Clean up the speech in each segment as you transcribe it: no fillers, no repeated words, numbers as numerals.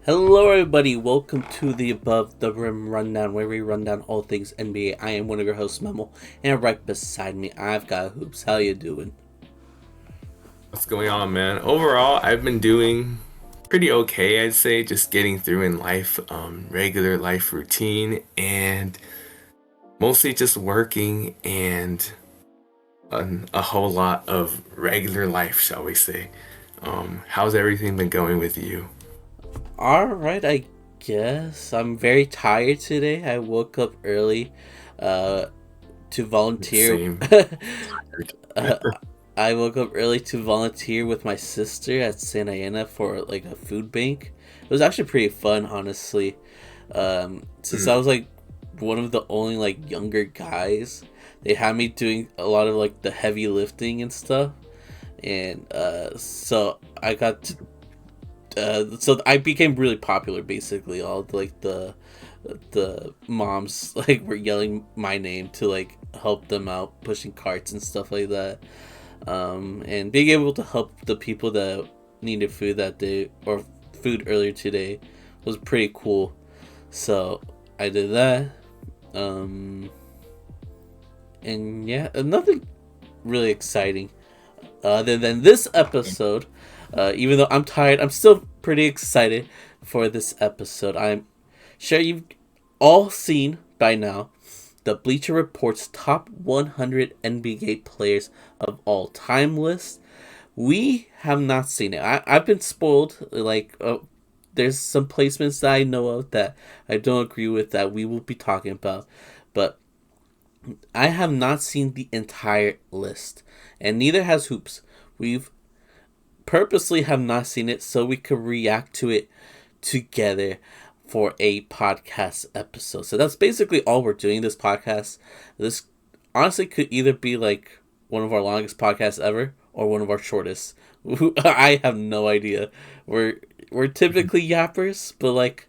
Hello, everybody. Welcome to the Above the Rim Rundown, where we run down all things NBA. I am one of your hosts, Memo, and right beside me, I've got Hoops. How you doing? What's going on, man? Overall, I've been doing pretty okay, I'd say, just getting through in life, regular life routine, and mostly just working and a whole lot of regular life, shall we say. How's everything been going with you? All right, I guess I'm very tired today. I woke up early, uh, to volunteer. Same. uh, I woke up early to volunteer with my sister at Santa Ana for like a food bank. It was actually pretty fun, honestly. Since I Mm, was like one of the only like younger guys, they had me doing a lot of like the heavy lifting and stuff, and so so I became really popular. Basically, all like the moms like were yelling my name to like help them out pushing carts and stuff like that, and being able to help the people that needed food that day or food earlier today was pretty cool. So I did that. Um, and yeah, nothing really exciting other than this episode. Even though I'm tired, I'm still pretty excited for this episode. I'm sure you've all seen by now the Bleacher Reports top 100 NBA players of all time list. We have not seen it. I've been spoiled. There's some placements that I know of that I don't agree with that we will be talking about, but I have not seen the entire list, and neither has Hoops. We've purposely have not seen it so we could react to it together for a podcast episode. So that's basically all we're doing this podcast. This honestly could either be like one of our longest podcasts ever or one of our shortest. I have no idea. We're typically yappers, but like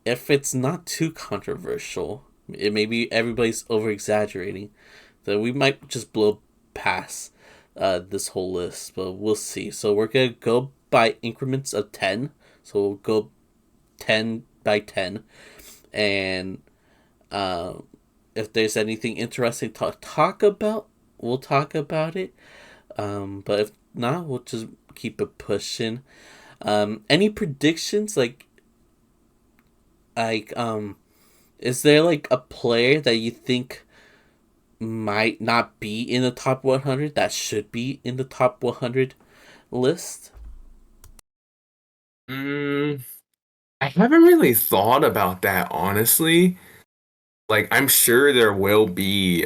if it's not too controversial, it maybe everybody's over exaggerating, then we might just blow past this whole list, but we'll see. So we're gonna go by increments of 10. So we'll go 10 by 10, and uh, if there's anything interesting to talk about, we'll talk about it. But if not, we'll just keep it pushing. Any predictions? Like, is there like a player that you think might not be in the top 100 that should be in the top 100 list? mm, I haven't really thought about that, honestly. Like, I'm sure there will be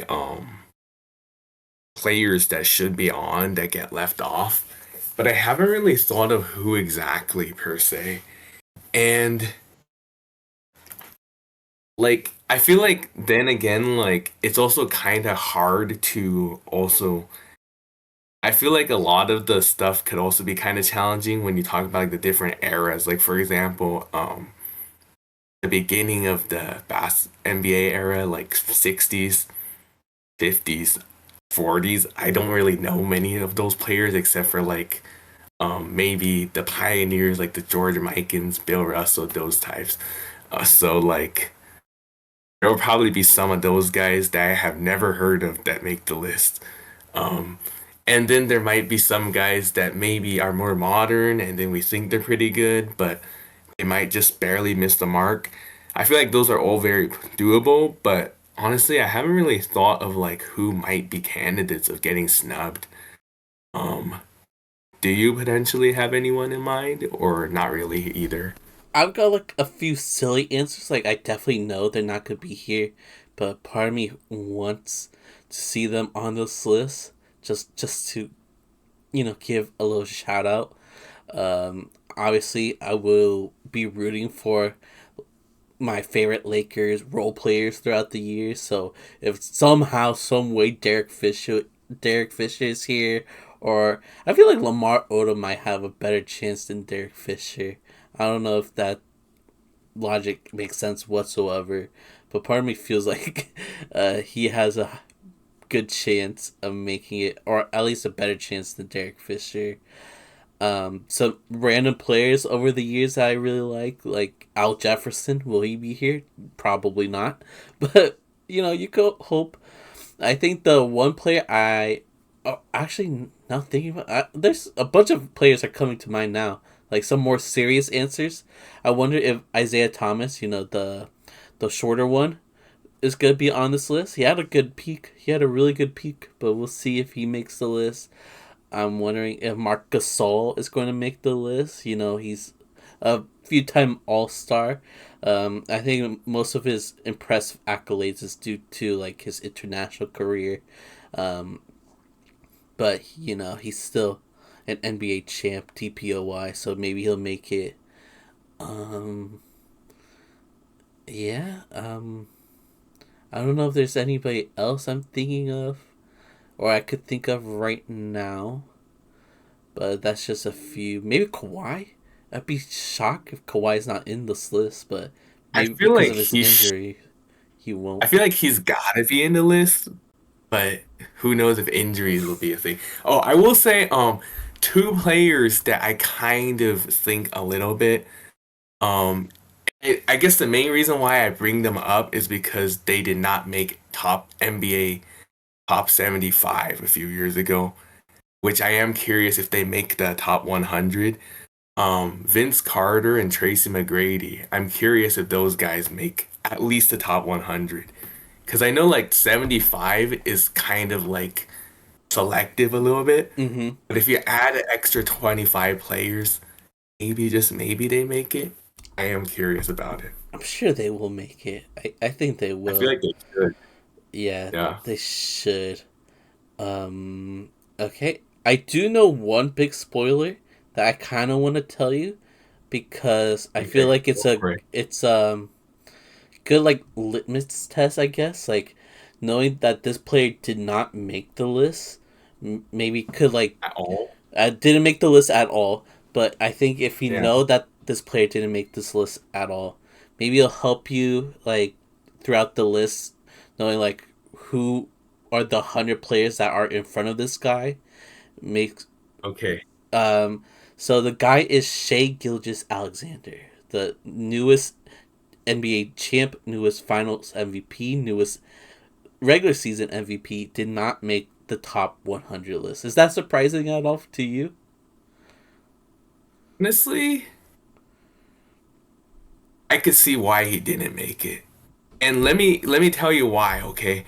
players that should be on that get left off, but I haven't really thought of who exactly per se. And like I feel like then again, like it's also kind of hard to also I feel like a lot of the stuff could also be kind of challenging when you talk about like the different eras. Like for example, the beginning of the NBA era, like 60s, 50s, 40s. I don't really know many of those players except for like maybe the pioneers like the George Mikins, Bill Russell, those types. So like there will probably be some of those guys that I have never heard of that make the list. Um, and then there might be some guys that maybe are more modern and then we think they're pretty good, but they might just barely miss the mark. I feel like those are all very doable, but honestly, I haven't really thought of like who might be candidates of getting snubbed. Um, do you potentially have anyone in mind or not really either? I've got like a few silly answers. Like I definitely know they're not gonna be here, but part of me wants to see them on this list just to give a little shout out. Obviously, I will be rooting for my favorite Lakers role players throughout the years. So if somehow, some way, Derek Fisher is here, or I feel like Lamar Odom might have a better chance than Derek Fisher. I don't know if that logic makes sense whatsoever, but part of me feels like he has a good chance of making it, or at least a better chance than Derek Fisher. Some random players over the years that I really like Al Jefferson. Will he be here? Probably not. But you could hope. I think the one player actually now thinking about there's a bunch of players are coming to mind now. Like some more serious answers. I wonder if Isaiah Thomas, the shorter one, is gonna be on this list. He had a good peak. He had a really good peak, but we'll see if he makes the list. I'm wondering if Marc Gasol is going to make the list. He's a few-time All-Star. I think most of his impressive accolades is due to like his international career. Um, but he's still an NBA champ, TPOY. So maybe he'll make it. Um, yeah. I don't know if there's anybody else I'm thinking of, or I could think of right now. But that's just a few. Maybe Kawhi. I'd be shocked if Kawhi's not in this list, but I maybe feel because like of his injury, he won't. I feel like he's gotta be in the list, but who knows if injuries will be a thing. Oh, I will say, two players that I kind of think a little bit. Um, I guess the main reason why I bring them up is because they did not make top NBA top 75 a few years ago, which I am curious if they make the top 100. Vince Carter and Tracy McGrady. I'm curious if those guys make at least the top 100. Because I know like 75 is kind of like selective a little bit. Mm-hmm. But if you add an extra 25 players, maybe just maybe they make it. I am curious about it. I'm sure they will make it. I think they I feel will. like they should. Yeah, Yeah. they should. Um. Okay. I do know one big spoiler that I kind of want to tell you because I feel Okay. like Go for it. it's good like litmus test, I guess. Like knowing that this player did not make the list, maybe could like At all? didn't make the list at all. But I think if you Yeah. know that this player didn't make this list at all, maybe it'll help you like throughout the list, knowing like who are the 100 players that are in front of this guy. Makes Okay. um. So the guy is Shea Gilgeous-Alexander, the newest NBA champ, newest Finals MVP, newest regular season MVP, did not make the top 100 list. Is that surprising at all to you? Honestly, I could see why he didn't make it. And let me tell you why, okay?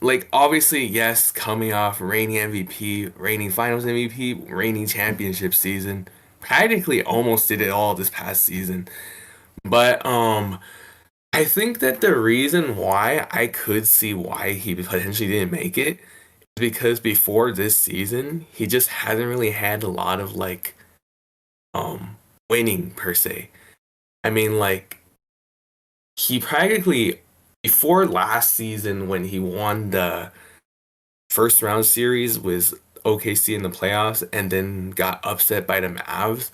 Like obviously, yes, coming off reigning MVP, reigning Finals MVP, reigning championship season, practically almost did it all this past season. But I think that the reason why I could see why he potentially didn't make it is because before this season, he just hasn't really had a lot of like winning per se. I mean, like he practically before last season when he won the first round series with OKC in the playoffs and then got upset by the Mavs.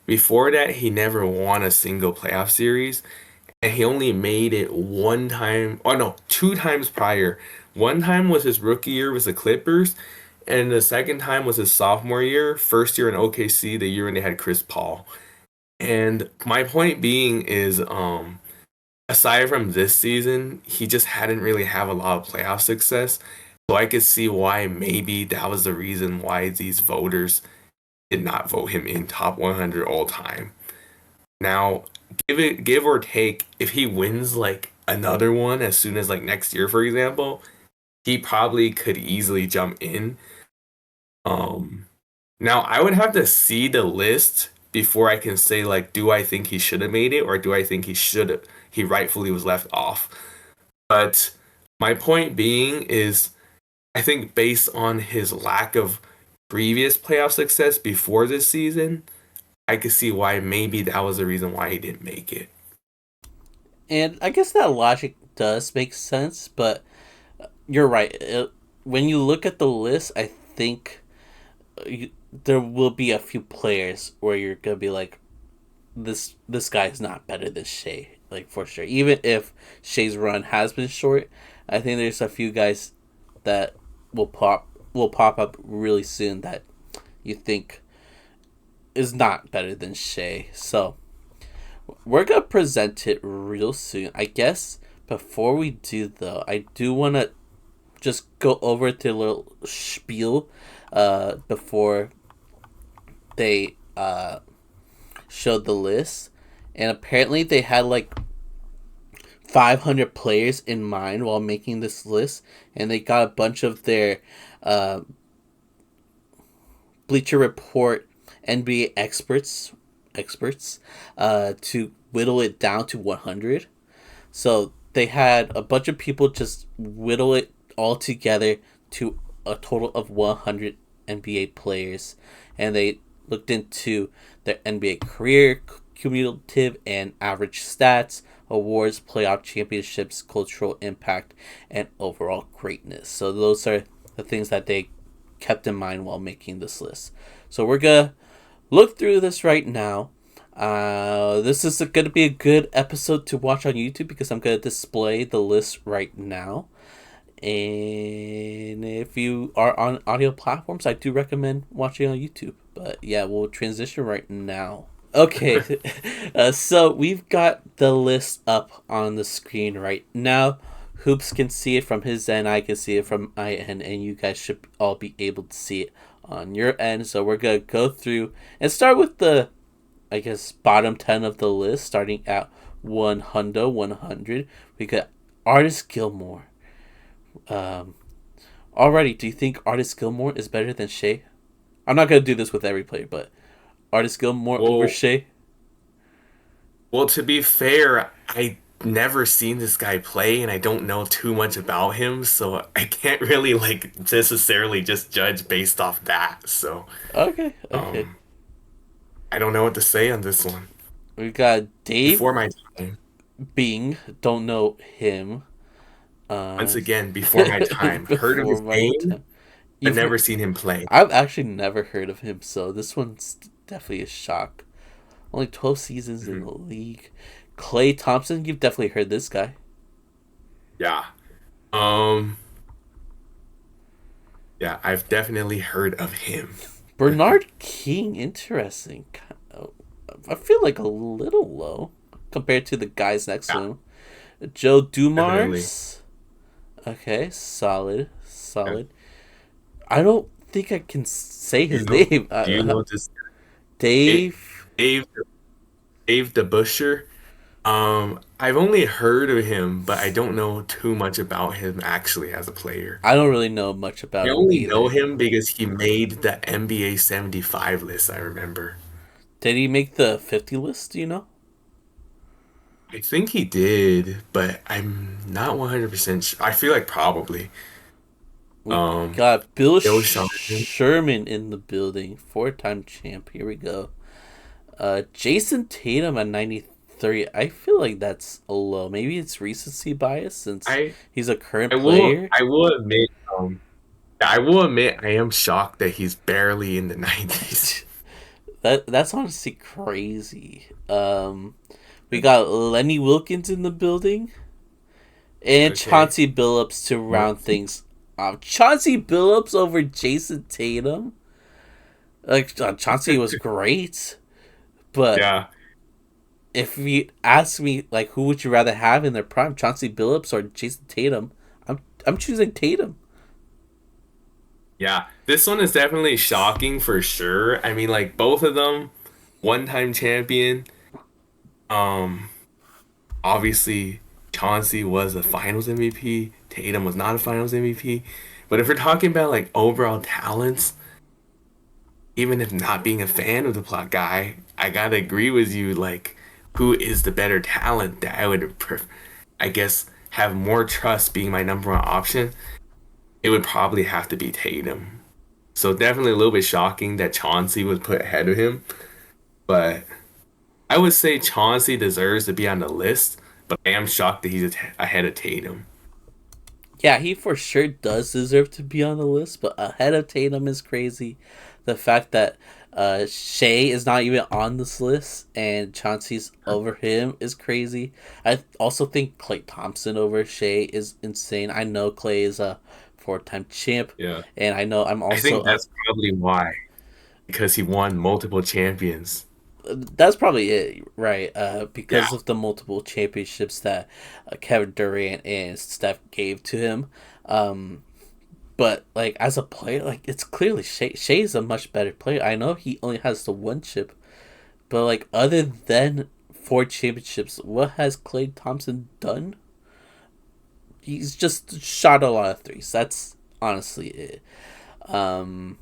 Before that, he never won a single playoff series, and he only made it one time. Oh no, two times prior. One time was his rookie year with the Clippers, and the second time was his sophomore year, first year in OKC, the year when they had Chris Paul. And my point being is, aside from this season, he just hadn't really have a lot of playoff success. So I could see why maybe that was the reason why these voters did not vote him in top 100 all time. Now, give or take, if he wins like another one as soon as like next year, for example, he probably could easily jump in. Um, Now I would have to see the list before I can say like, do I think he should have made it or do I think he rightfully was left off? But my point being is, I think based on his lack of previous playoff success before this season, I could see why maybe that was the reason why he didn't make it. And I guess that logic does make sense, but you're right. When you look at the list, I think there will be a few players where you're gonna be like, this guy is not better than Shea, like for sure. Even if Shea's run has been short, I think there's a few guys that will pop up really soon that you think is not better than Shea. So we're gonna present it real soon. I guess before we do though, I do wanna just go over to a little spiel before they showed the list. And apparently they had like 500 players in mind while making this list, and they got a bunch of their uh, Bleacher Report NBA experts to whittle it down to 100. So they had a bunch of people just whittle it all together to a total of 100 NBA players, and they looked into their NBA career, cumulative and average stats, awards, playoff championships, cultural impact, and overall greatness. So those are the things that they kept in mind while making this list. So we're gonna look through this right now. This is going to be a good episode to watch on YouTube because I'm going to display the list right now. And if you are on audio platforms, I do recommend watching on YouTube. But yeah, we'll transition right now. Okay, so we've got the list up on the screen right now. Hoops can see it from his end, I can see it from my end, and you guys should all be able to see it on your end. So we're going to go through and start with the, I guess, bottom 10 of the list, starting at 100. We got Artis Gilmore. Already, do you think Artis Gilmore is better than Shea? I'm not going to do this with every player, but Artis Gilmore over Shea? Well, to be fair, I never seen this guy play and I don't know too much about him, so I can't really like necessarily just judge based off that. So, Okay. I don't know what to say on this one. We got Dave Before my time. Bing. Don't know him. Once again, before my time. Heard of his name, but never seen him play. I've actually never heard of him, so this one's definitely a shock. Only 12 seasons in the league. Klay Thompson, you've definitely heard this guy. Yeah. Yeah, I've definitely heard of him. Bernard King, interesting. I feel like a little low compared to the guys next to him. Joe Dumars. Okay, solid. Yeah. I don't think I can say his name. Do you know this? Dave the Busher. I've only heard of him, but I don't know too much about him actually as a player. I don't really know much about him. I only know him because he made the NBA 75 list, I remember. Did he make the 50 list, do you know? I think he did, but I'm not 100% sure. I feel like probably. We got Bill Sherman in the building. 4-time champ. Here we go. Jason Tatum at 93. I feel like that's a low. Maybe it's recency bias since he's a current player. I will admit, I am shocked that he's barely in the 90s. That's honestly crazy. We got Lenny Wilkins in the building. And Chauncey Billups to round things off. Chauncey Billups over Jason Tatum? Like, Chauncey was great. But yeah, if you ask me, like, who would you rather have in their prime, Chauncey Billups or Jason Tatum? I'm choosing Tatum. Yeah, this one is definitely shocking for sure. I mean, like, both of them, one-time champion. Obviously, Chauncey was a Finals MVP. Tatum was not a Finals MVP. But if we're talking about like overall talents, even if not being a fan of the plot guy, I gotta agree with you. Like, who is the better talent that I would, I guess, have more trust being my number one option? It would probably have to be Tatum. So definitely a little bit shocking that Chauncey was put ahead of him. But I would say Chauncey deserves to be on the list, but I am shocked that he's ahead of Tatum. Yeah, he for sure does deserve to be on the list, but ahead of Tatum is crazy. The fact that Shea is not even on this list and Chauncey's over him is crazy. I also think Klay Thompson over Shea is insane. I know Klay is a 4-time champ. Yeah. And I know I'm also... I think that's probably why. because he won multiple champions. That's probably it, right? Yeah. Because of the multiple championships that Kevin Durant and Steph gave to him. Um, but like as a player, like it's clearly Shea. Shea's a much better player. I know he only has the one chip, but like other than four championships, what has Klay Thompson done? He's just shot a lot of threes. That's honestly it. Um,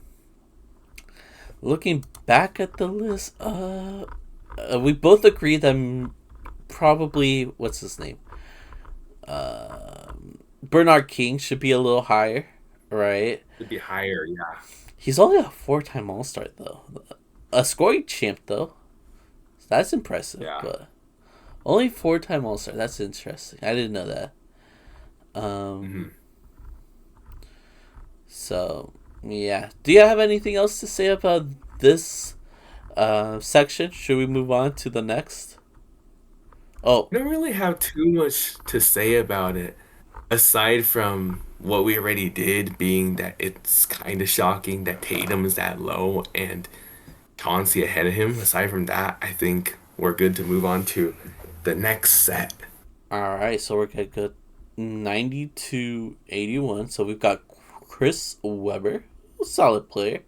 Looking back at the list, we both agree that probably what's his name, Bernard King should be a little higher, right? It'd be higher, yeah. He's only a four-time All Star though, a scoring champ though. That's impressive, Yeah. but only four-time All Star. That's interesting. I didn't know that. Hmm. Um, so yeah. Do you have anything else to say about this section? Should we move on to the next? Oh, I don't really have too much to say about it, aside from what we already did, being that it's kind of shocking that Tatum is that low and Chauncey ahead of him. Aside from that, I think we're good to move on to the next set. all right. So we're gonna go 90 to 81. So we've got Chris Webber, a solid player,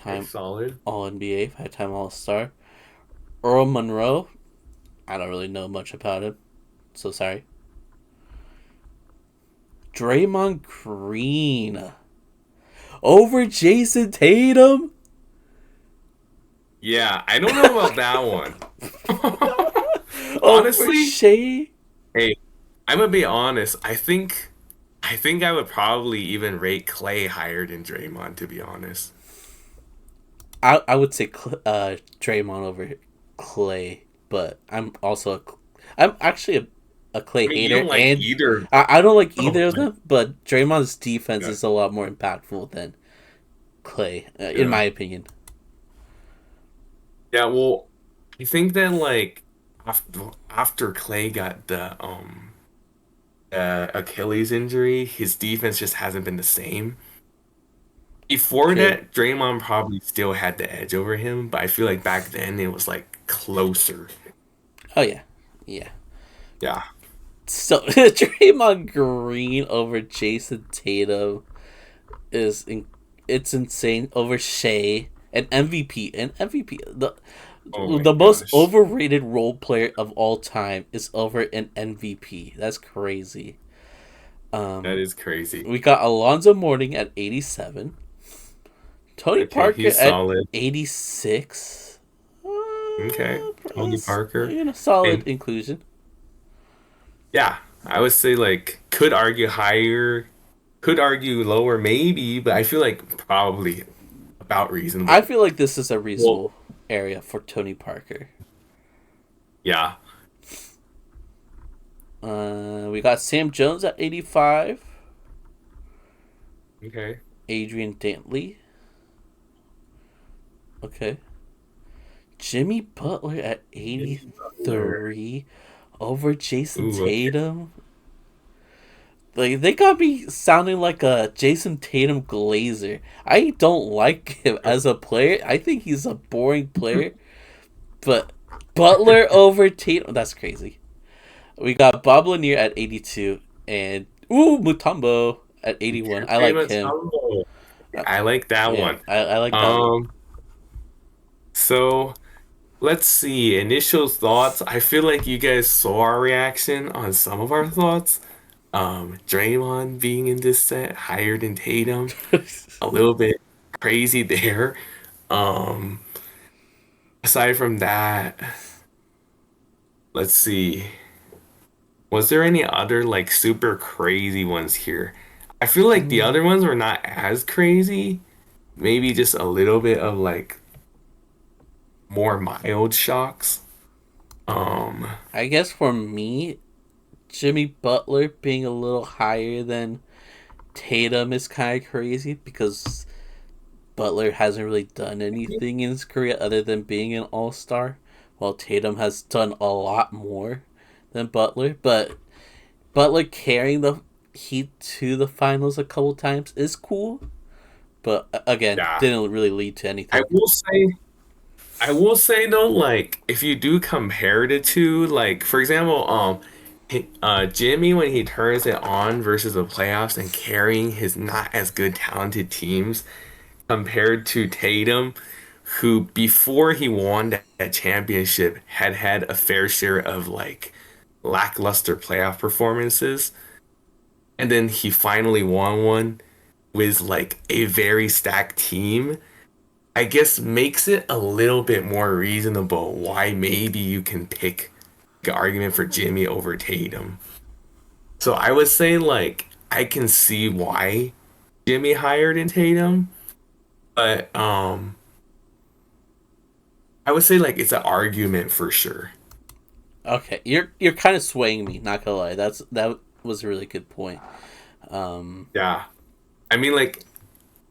Okay, five-time solid. All NBA, five-time All Star. Earl Monroe. I don't really know much about him, so sorry. Draymond Green over Jason Tatum. Yeah, I don't know about that one. Over Honestly, Shea. hey, I'm gonna be honest. I think I would probably even rate Clay higher than Draymond, to be honest. I would say Draymond over Clay, but I'm actually a Clay I mean, you hater, don't like and either. I don't like Oh either of my them. But Draymond's defense God. is a lot more impactful than Clay, in Yeah. my opinion. Yeah, well, I think that like after Clay got the Achilles injury, his defense just hasn't been the same. Before Okay. that, Draymond probably still had the edge over him, but I feel like back then it was like closer. Oh yeah, yeah. Yeah. So Draymond Green over Jason Tatum is it's insane over Shea and MVP Oh my the most gosh. overrated role player of all time is over an MVP. That's crazy. That Um, is crazy. we got Alonzo Mourning at 87, Tony Okay, Parker he's at solid. 86. Okay. Tony Parker. Solid And inclusion. yeah, I would say like could argue higher, could argue lower maybe, but I feel like probably about I reasonable. feel like this is a Well, reasonable area for Tony Parker. yeah. We got Sam Jones at 85, Okay. Adrian Dantley. Okay. Jimmy Butler at Jimmy Butler. 83 over Jason Ooh, okay. Tatum. Like they got me sounding like a Jason Tatum glazer. I don't like him as a player. I think he's a boring player. But Butler over Tatum, that's crazy. We got Bob Lanier at 82 and Mutombo at 81. I like Famous him. combo. Uh, I like that yeah, one. I like that one. Um, so let's see. Initial thoughts. I feel like you guys saw our reaction on some of our thoughts. Draymond being in this set higher than Tatum, a little bit crazy there. Um, aside from that, let's see. Was there any other like super crazy ones here? I feel like the Mm, other ones were not as crazy. Maybe just a little bit of like more mild shocks. Um, I guess for me, Jimmy Butler being a little higher than Tatum is kind of crazy because Butler hasn't really done anything in his career other than being an all star, while Tatum has done a lot more than Butler. But Butler carrying the Heat to the finals a couple times is cool. but again, Yeah. didn't really lead to I anything. will say I will say though, like if you do compare the two, like for example, Jimmy when he turns it on versus the playoffs and carrying his not as good talented teams compared to Tatum, who before he won that championship had had a fair share of like lackluster playoff performances, and then he finally won one with like a very stacked team. I guess makes it a little bit more reasonable why maybe you can pick the argument for Jimmy over Tatum. So I would say like I can see why Jimmy hired in Tatum, but I would say like it's an argument for sure. Okay, you're kind of swaying me. Not gonna lie, that was a really good point. Um, Yeah. I mean like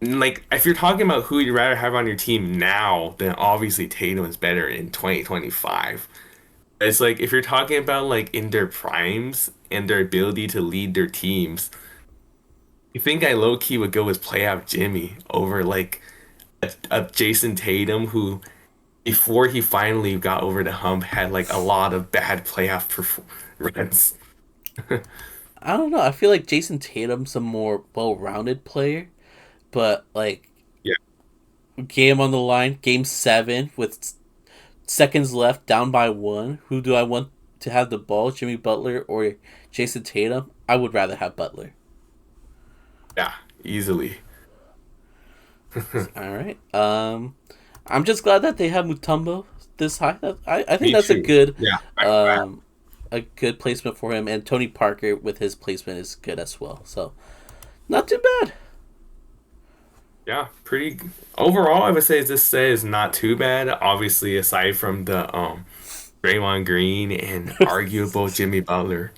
if you're talking about who you'd rather have on your team now, then obviously Tatum is better in 2025. It's like if you're talking about like in their primes and their ability to lead their teams, you think I low key would go with playoff Jimmy over like a Jason Tatum who before he finally got over the hump had like a lot of bad playoff runs. I don't know. I feel like Jason Tatum's a more well-rounded player, but like Yeah. game on the line, game 7 with seconds left, down by 1. Who do I want to have the ball, Jimmy Butler or Jason Tatum? I would rather have Butler. Yeah, easily. All right. I'm just glad that they have Mutombo this high. I think Me that's too. Yeah. um, a good placement for him, and Tony Parker with his placement is good as well. So not too bad. Yeah, pretty overall I would say this set is not too bad. Obviously aside from the Draymond Green and arguable Jimmy Butler.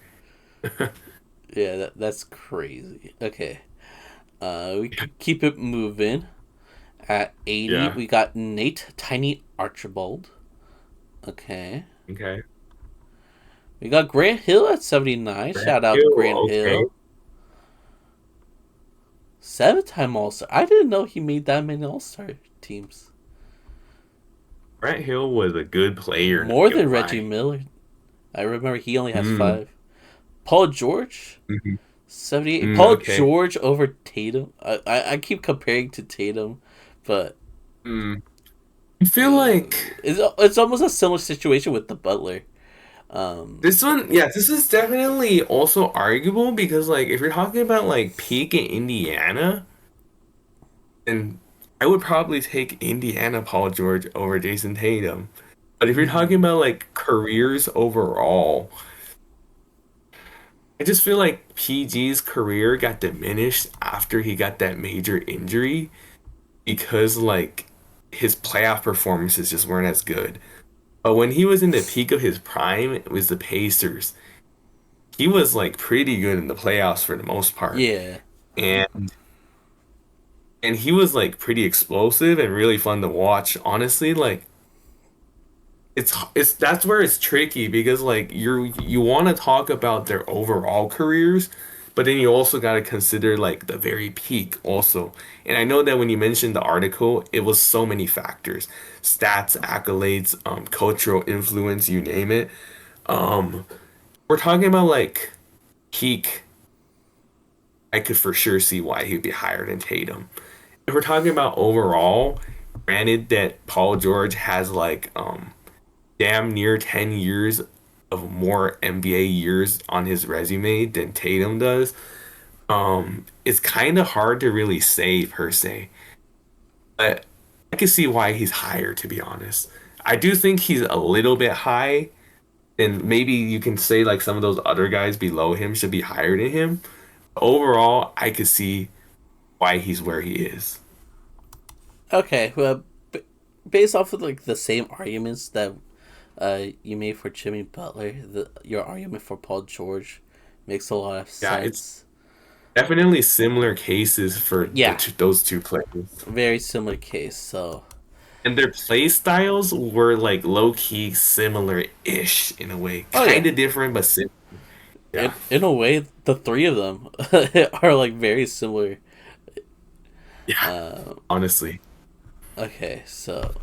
Yeah, that's crazy. Okay. We could keep it moving. At 80, Yeah. we got Nate Tiny Archibald. Okay. Okay. We got Grant Hill at 79. Brand Shout out Hill, Grant okay. Hill. 7-time All Star. I didn't know he made that many All Star teams. Brent Hill was a good player, not More gonna than Reggie lie. Miller. I remember he only has Mm. 5. Paul George, Mhm. 78. Mm, Paul okay. George over Tatum. I keep comparing to Tatum, but Mm. I feel like it's almost a similar situation with the Butler. Um, this one, yeah, this is definitely also arguable because like if you're talking about like peak in Indiana, then I would probably take Indiana Paul George over Jason Tatum. But if you're talking about like careers overall, I just feel like PG's career got diminished after he got that major injury because like his playoff performances just weren't as good. But when he was in the peak of his prime, it was the Pacers. He was like pretty good in the playoffs for the most part. yeah. And and he was like pretty explosive and really fun to watch. Honestly, like it's that's where it's tricky because like you want to talk about their overall careers, but then you also got to consider like the very peak also. And I know that when you mentioned the article, it was so many factors, stats, accolades, cultural influence, you name it. Um, we're talking about like peak. I could for sure see why he'd be higher than Tatum. If we're talking about overall, granted that Paul George has like damn near 10 years of more NBA years on his resume than Tatum does. It's kind of hard to really say per se, but I can see why he's higher to be honest. I do think he's a little bit high, and maybe you can say like some of those other guys below him should be higher than him. Overall, I could see why he's where he is. Okay. Well, based off of like the same arguments that you made for Jimmy Butler, your argument for Paul George makes a lot of Yeah, it's sense. definitely similar cases for Yeah, those two players. very similar case. So, And their play styles were like low key similar-ish in a way. oh yeah, Kind of different, but similar. Yeah. in a way, the three of them are like very similar. Yeah, Uh, honestly. okay, so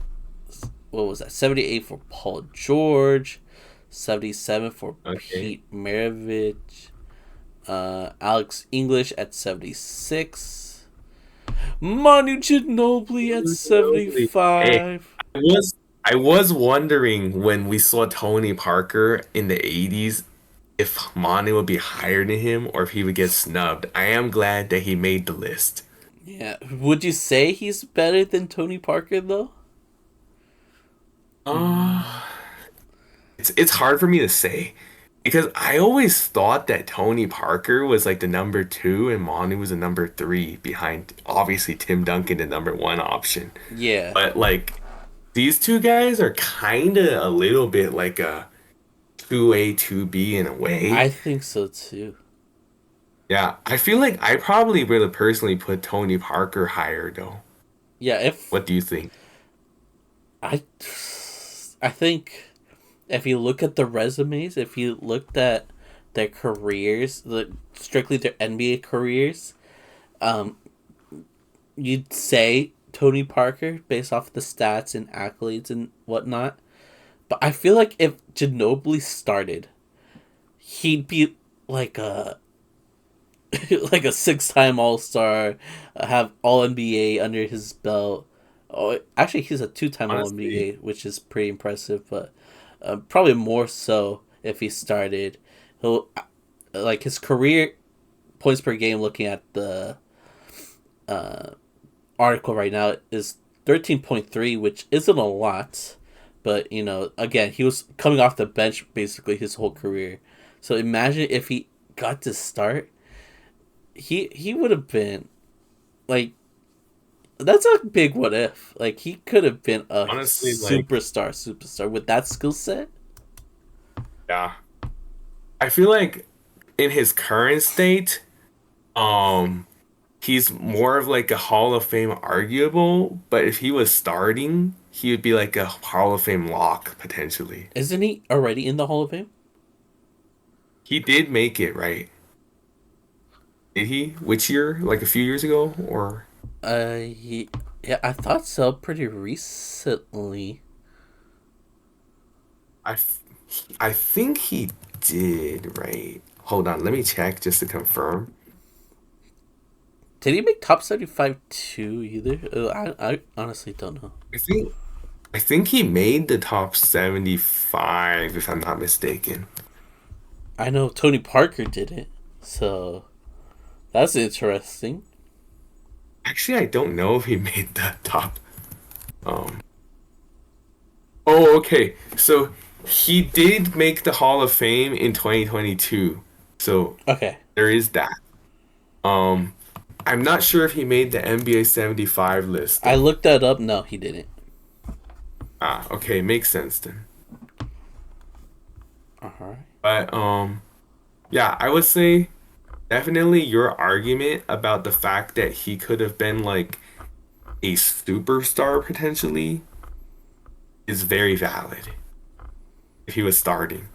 what was that? 78 for Paul George, 77 for Okay. Pete Maravich, Alex English at 76, Manu Ginobili at Hey, 75. I was I was wondering when we saw Tony Parker in the 80s if Mane would be higher than him or if he would get snubbed. I am glad that he made the list. Yeah, would you say he's better than Tony Parker though? Uh, it's hard for me to say because I always thought that Tony Parker was like the number two and Manu was the number three behind obviously Tim Duncan, the number one option. Yeah, But like these two guys are kind of a little bit like a 2A, 2B in a way. I think so too. Yeah, I feel like I probably really personally put Tony Parker higher though. Yeah, if What do you think? I, I think if you look at the resumes, if you looked at their careers, strictly their NBA careers, um, you'd say Tony Parker based off the stats and accolades and whatnot. But I feel like if Ginobili started, he'd be like a like a 6-time All Star, have All NBA under his belt. Oh, actually, he's a 2-time All Honestly, NBA, which is pretty impressive. But probably more so if he started. He'll like his career points per game. Looking at the uh, article right now is 13.3, which isn't a lot. But again, he was coming off the bench basically his whole career. So imagine if he got to start, he would have been like, that's a big what if. Like he could have been a honestly, like, superstar with that skill set. yeah. I feel like in his current state, um, he's more of like a Hall of Fame arguable, but if he was starting, he would be like a Hall of Fame lock potentially. Isn't he already in the Hall of Fame? He did make it, right? Did he? Which year? Like a few years ago, or Yeah, I thought so. Pretty recently. I, f- I think he did, right? Hold on, let me check just to confirm. Did he make top 75 too? Either I honestly don't know. I think I think he made the top 75, if I'm not mistaken. I know Tony Parker did it, so that's interesting. Actually, I don't know if he made the top. Um. Oh, okay. So he did make the Hall of Fame in 2022. So Okay, there is that. Um, I'm not sure if he made the NBA 75 list I though. looked that up. No, he didn't. Ah, okay, makes sense then. All right. But yeah, I would say definitely your argument about the fact that he could have been like a superstar potentially is very valid if he was starting.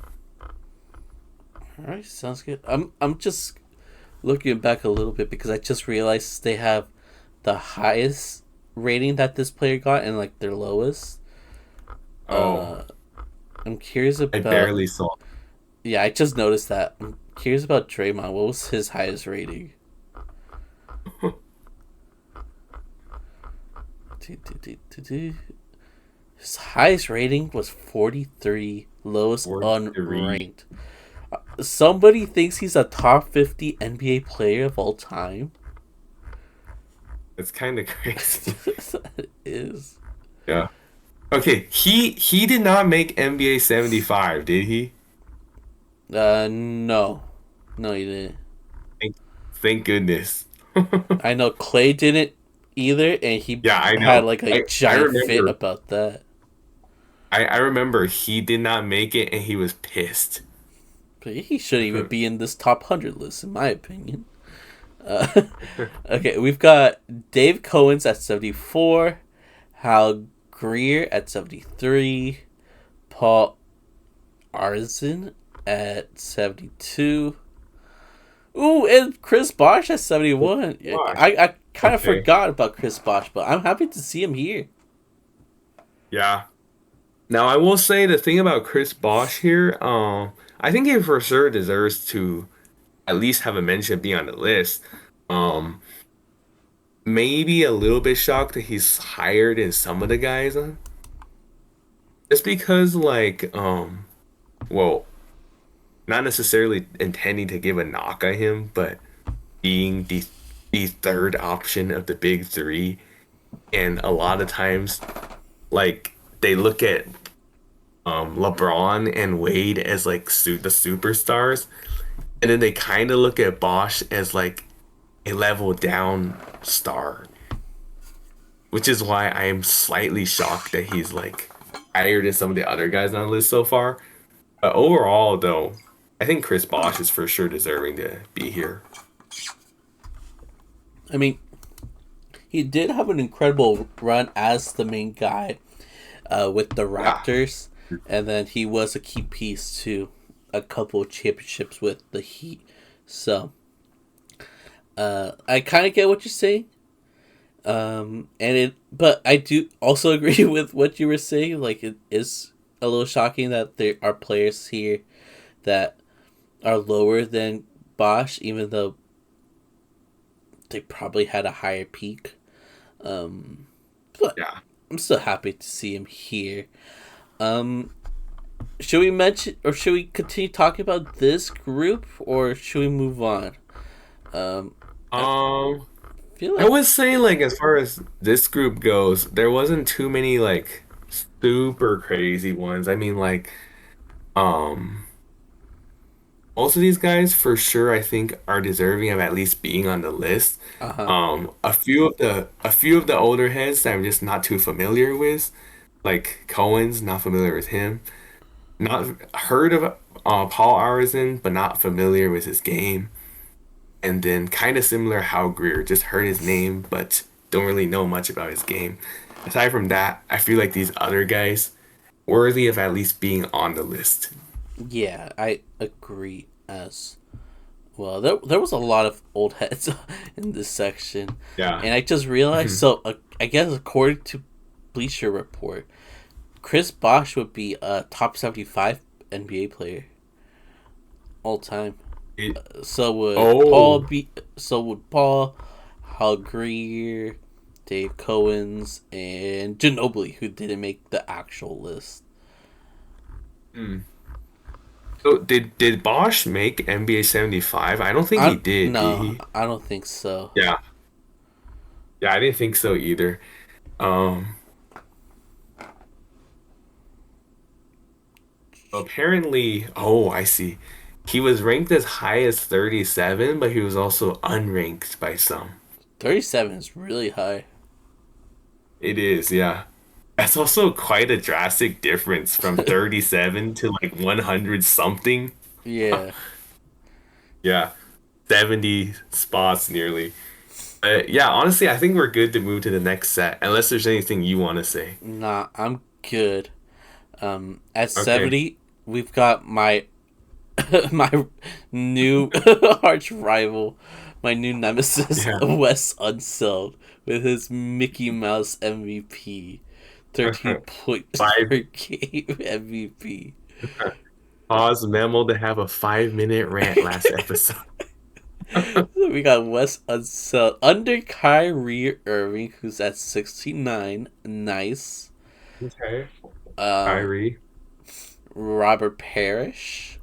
All right, sounds good. I'm just looking back a little bit because I just realized they have the highest rating that this player got and like their lowest. Oh, Uh, I'm curious I about. barely saw. Yeah, I just noticed that. I'm curious about Draymond. What was his highest rating? His highest rating was 43, lowest 43. unranked. Somebody thinks he's a top 50 NBA player of all time. It's kind of crazy. That is. Yeah. Okay, he did not make NBA 75, did he? No. No, he didn't. Thank, thank goodness. I know Clay didn't either, and he Yeah, I had know. like a I giant fit remember. about that. I remember he did not make it and he was pissed. But he shouldn't even be in this top 100 list, in my opinion. Uh, okay, we've got Dave Cohen's at 74, Hal Greer at 73, Paul Arzin at 72. Ooh, and Chris Bosh at 71. Yeah, Gosh. I kind of Okay. forgot about Chris Bosh, but I'm happy to see him here. Yeah. Now I will say the thing about Chris Bosh here, I think he for sure deserves to at least have a mention be on the list. Um, Maybe a little bit shocked that he's higher than some of the guys, just because well, not necessarily intending to give a knock at him, but being the third option of the big three, and a lot of times like they look at LeBron and Wade as like the superstars, and then they kind of look at Bosch as like a level down star, which is why I am slightly shocked that he's like higher than some of the other guys on the list so far. But overall, though, I think Chris Bosch is for sure deserving to be here. I mean, he did have an incredible run as the main guy with the Yeah, Raptors, and then he was a key piece to a couple of championships with the Heat. So I kind of get what you're saying. But I do also agree with what you were saying. Like, it is a little shocking that there are players here that are lower than Bosch, even though they probably had a higher peak. But yeah. I'm still happy to see him here. Um, should we mention or should we continue talking about this group, or should we move on? Um, I Um, feel I like would say like as far as this group goes, there wasn't too many like super crazy ones. I mean, um, most of these guys for sure I think are deserving of at least being on the list. uh huh. A few of the older heads that I'm just not too familiar with, like Cohen's, not familiar with him. Not heard of Paul Arizin, but not familiar with his game. And then kind of similar Hal Greer, just heard his name, but don't really know much about his game. Aside from that, I feel like these other guys worthy of at least being on the list. Yeah, I agree as well. There was a lot of old heads in this section, Yeah. and I just realized. So I guess according to Bleacher Report, Chris Bosh would be a top 75 NBA player all time. It- So would Paul oh, be? So would Paul, Hal Greer, Dave Cohen's, and Ginobili, who didn't make the actual list. hmm. So did Bosch make NBA 75? I don't think he I did no, he? I don't think so. Yeah. Yeah, I didn't think so either. Um, Apparently, oh, I see. He was ranked as high as 37, but he was also unranked by some. 37 is really high. It is, yeah. That's also quite a drastic difference from 37 to like 100 something. Yeah. Yeah, 70 spots nearly. Yeah, honestly, I think we're good to move to the next set, unless there's anything you want to say. Nah, I'm good. At Okay. 70, we've got my my new arch rival, my new nemesis, Yeah. Wes Unseld, with his Mickey Mouse MVP, 13 points Five. per game MVP. Pause Memo to have a 5-minute rant last episode. We got Wes Unseld under Kyrie Irving, who's at 69. Nice. Okay. Um, Kyrie. Robert Parrish.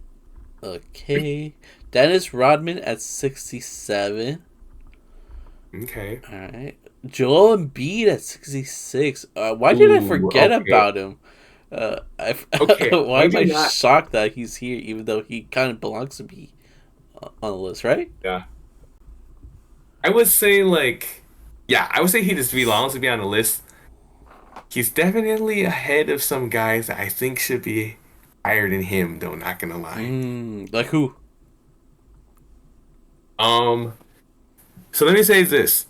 Okay. Dennis Rodman at 67. Okay. All right. Joel Embiid at 66. Why did I Ooh, forget okay. about him? Okay. Why am I Maybe not. shocked that he's here, even though he kind of belongs to be on the list, right? Yeah. I would say yeah, I would say he just belongs to be on the list. He's definitely ahead of some guys that I think should be higher than him, though, not gonna lie. Like who? Um, so let me say this.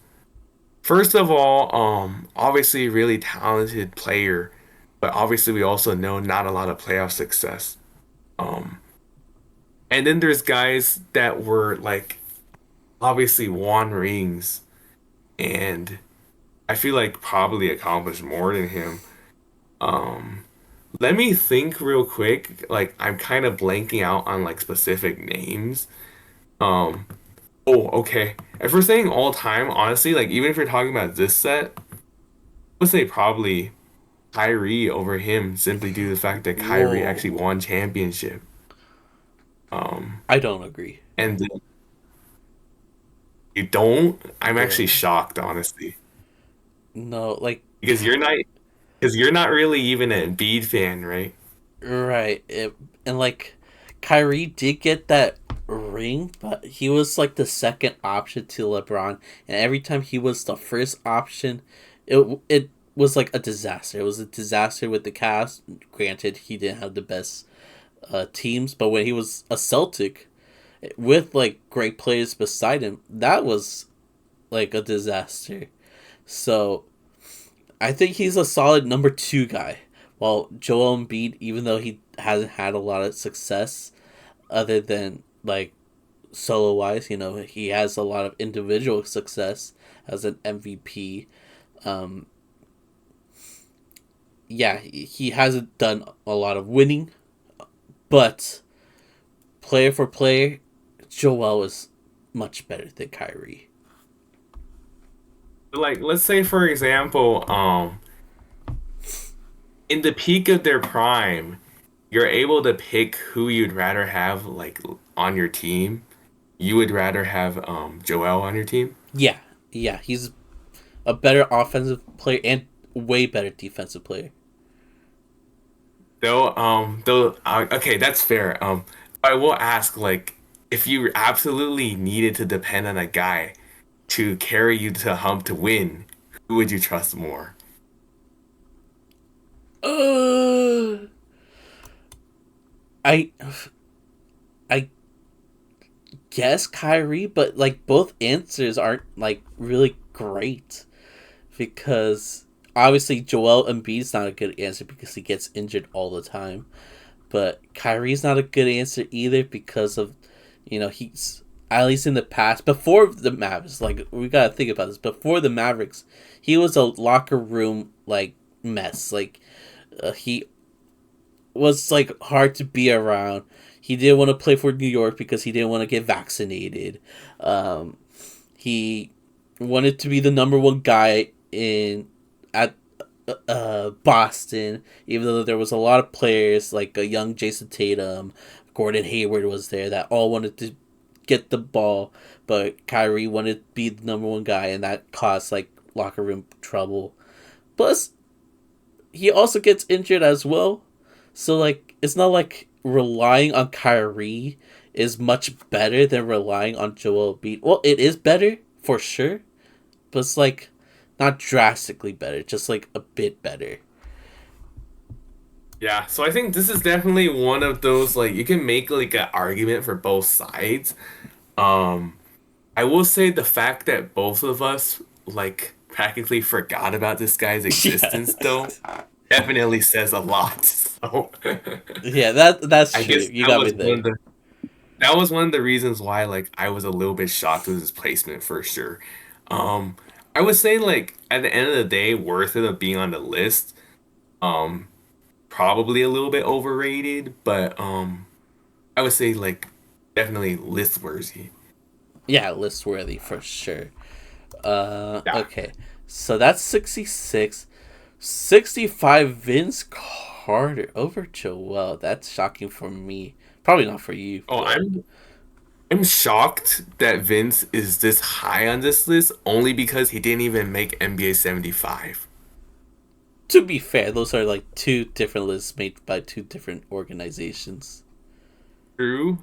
First of all, obviously really talented player, but obviously we also know not a lot of playoff success. Um, and then there's guys that were like obviously won rings, and I feel like probably accomplished more than him. Um, Let me think real quick. Like I'm kind of blanking out on like specific names. Um, oh, okay. If we're saying all time, honestly, like even if you're talking about this set, I would say probably Kyrie over him simply due to the fact that Kyrie actually Whoa. won championship. Um, I don't agree. and then you don't? I'm actually Yeah. shocked, honestly, No, like, because you're not really even an Embiid fan, right? right. And, like, Kyrie did get that ring, but he was, like, the second option to LeBron. And every time he was the first option, it was, like, a disaster. It was a disaster with the Cavs. Granted, he didn't have the best teams, but when he was a Celtic with, like, great players beside him, that was, like, a disaster. So I think he's a solid number two guy. While Joel Embiid, even though he hasn't had a lot of success other than like solo wise, he has a lot of individual success as an MVP. Um, yeah, he hasn't done a lot of winning, but player for player, Joel is much better than Kyrie. Like, let's say for example, in the peak of their prime, you're able to pick who you'd rather have like on your team. You would rather have Joel on your team? Yeah, yeah, he's a better offensive player and way better defensive player. Okay, that's fair. I will ask, like, if you absolutely needed to depend on a guy to carry you to hump to win, who would you trust more? Uh, I I guess Kyrie, but like both answers aren't like really great because obviously Joel Embiid's not a good answer because he gets injured all the time. But Kyrie's not a good answer either because of he's at least in the past before the Mavericks. Like we gotta think about this. Before the Mavericks, he was a locker room like mess. Like he was like hard to be around. He didn't want to play for New York because he didn't want to get vaccinated. Um, he wanted to be the number one guy in at Boston, even though there was a lot of players like a young Jason Tatum, Gordon Hayward was there that all wanted to get the ball, but Kyrie wanted to be the number one guy, and that caused like locker room trouble. Plus, he also gets injured as well, so like it's not like relying on Kyrie is much better than relying on Joel Embiid. Well, it is better for sure, but it's like not drastically better, just like a bit better. Yeah, so I think this is definitely one of those like you can make like an argument for both sides. Um, I will say the fact that both of us like practically forgot about this guy's Yeah, existence though definitely says a lot. So yeah, that's I true. guess You got me there. that was one of the reasons why like I was a little bit shocked with his placement for sure. Um, I would say like at the end of the day, worth it of being on the list. Um, Probably a little bit overrated, but I would say like definitely list worthy. Yeah, list worthy for sure. Yeah. Okay, so that's 66. 65 Vince Carter over Joel. That's shocking for me. Probably not for you, Oh, but I'm shocked that Vince is this high on this list only because he didn't even make NBA 75. to be fair, those are like two different lists made by two different organizations. True.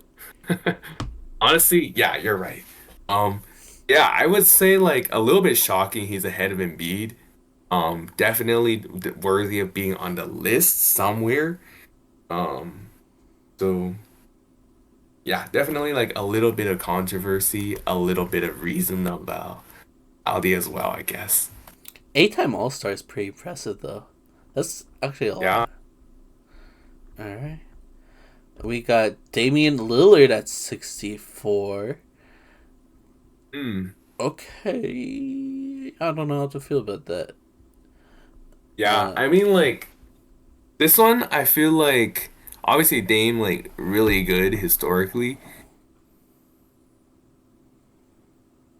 Honestly, yeah, you're right. Um, yeah, I would say like a little bit shocking he's ahead of Embiid. Definitely worthy of being on the list somewhere. Um, so yeah, definitely like a little bit of controversy, a little bit of reason about Aldi as well, I guess. Eight time All Star is pretty impressive, though. That's actually a Yeah. lot. Alright. We got Damian Lillard at 64. Hmm. Okay. I don't know how to feel about that. Yeah, Uh, I mean, like this one, I feel like obviously Dame like really good historically.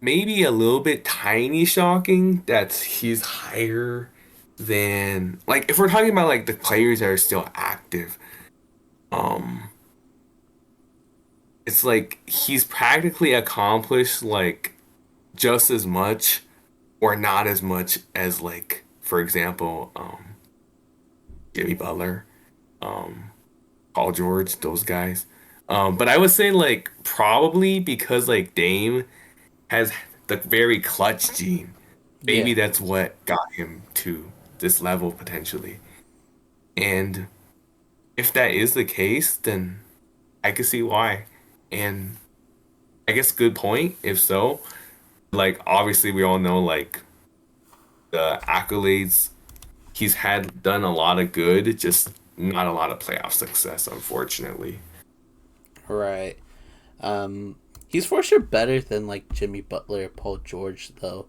Maybe a little bit tiny shocking that he's higher than like if we're talking about like the players that are still active. Um, it's like he's practically accomplished like just as much or not as much as like for example, Jimmy Butler, um, Paul George, those guys. But I would say like probably because like Dame has the very clutch gene. yeah. Maybe that's what got him to this level potentially. And if that is the case, then I could see why. And I guess good point, if so. Like obviously we all know like the accolades he's had done a lot of good, just not a lot of playoff success, unfortunately. Right. Um, he's for sure better than like Jimmy Butler, Paul George, though.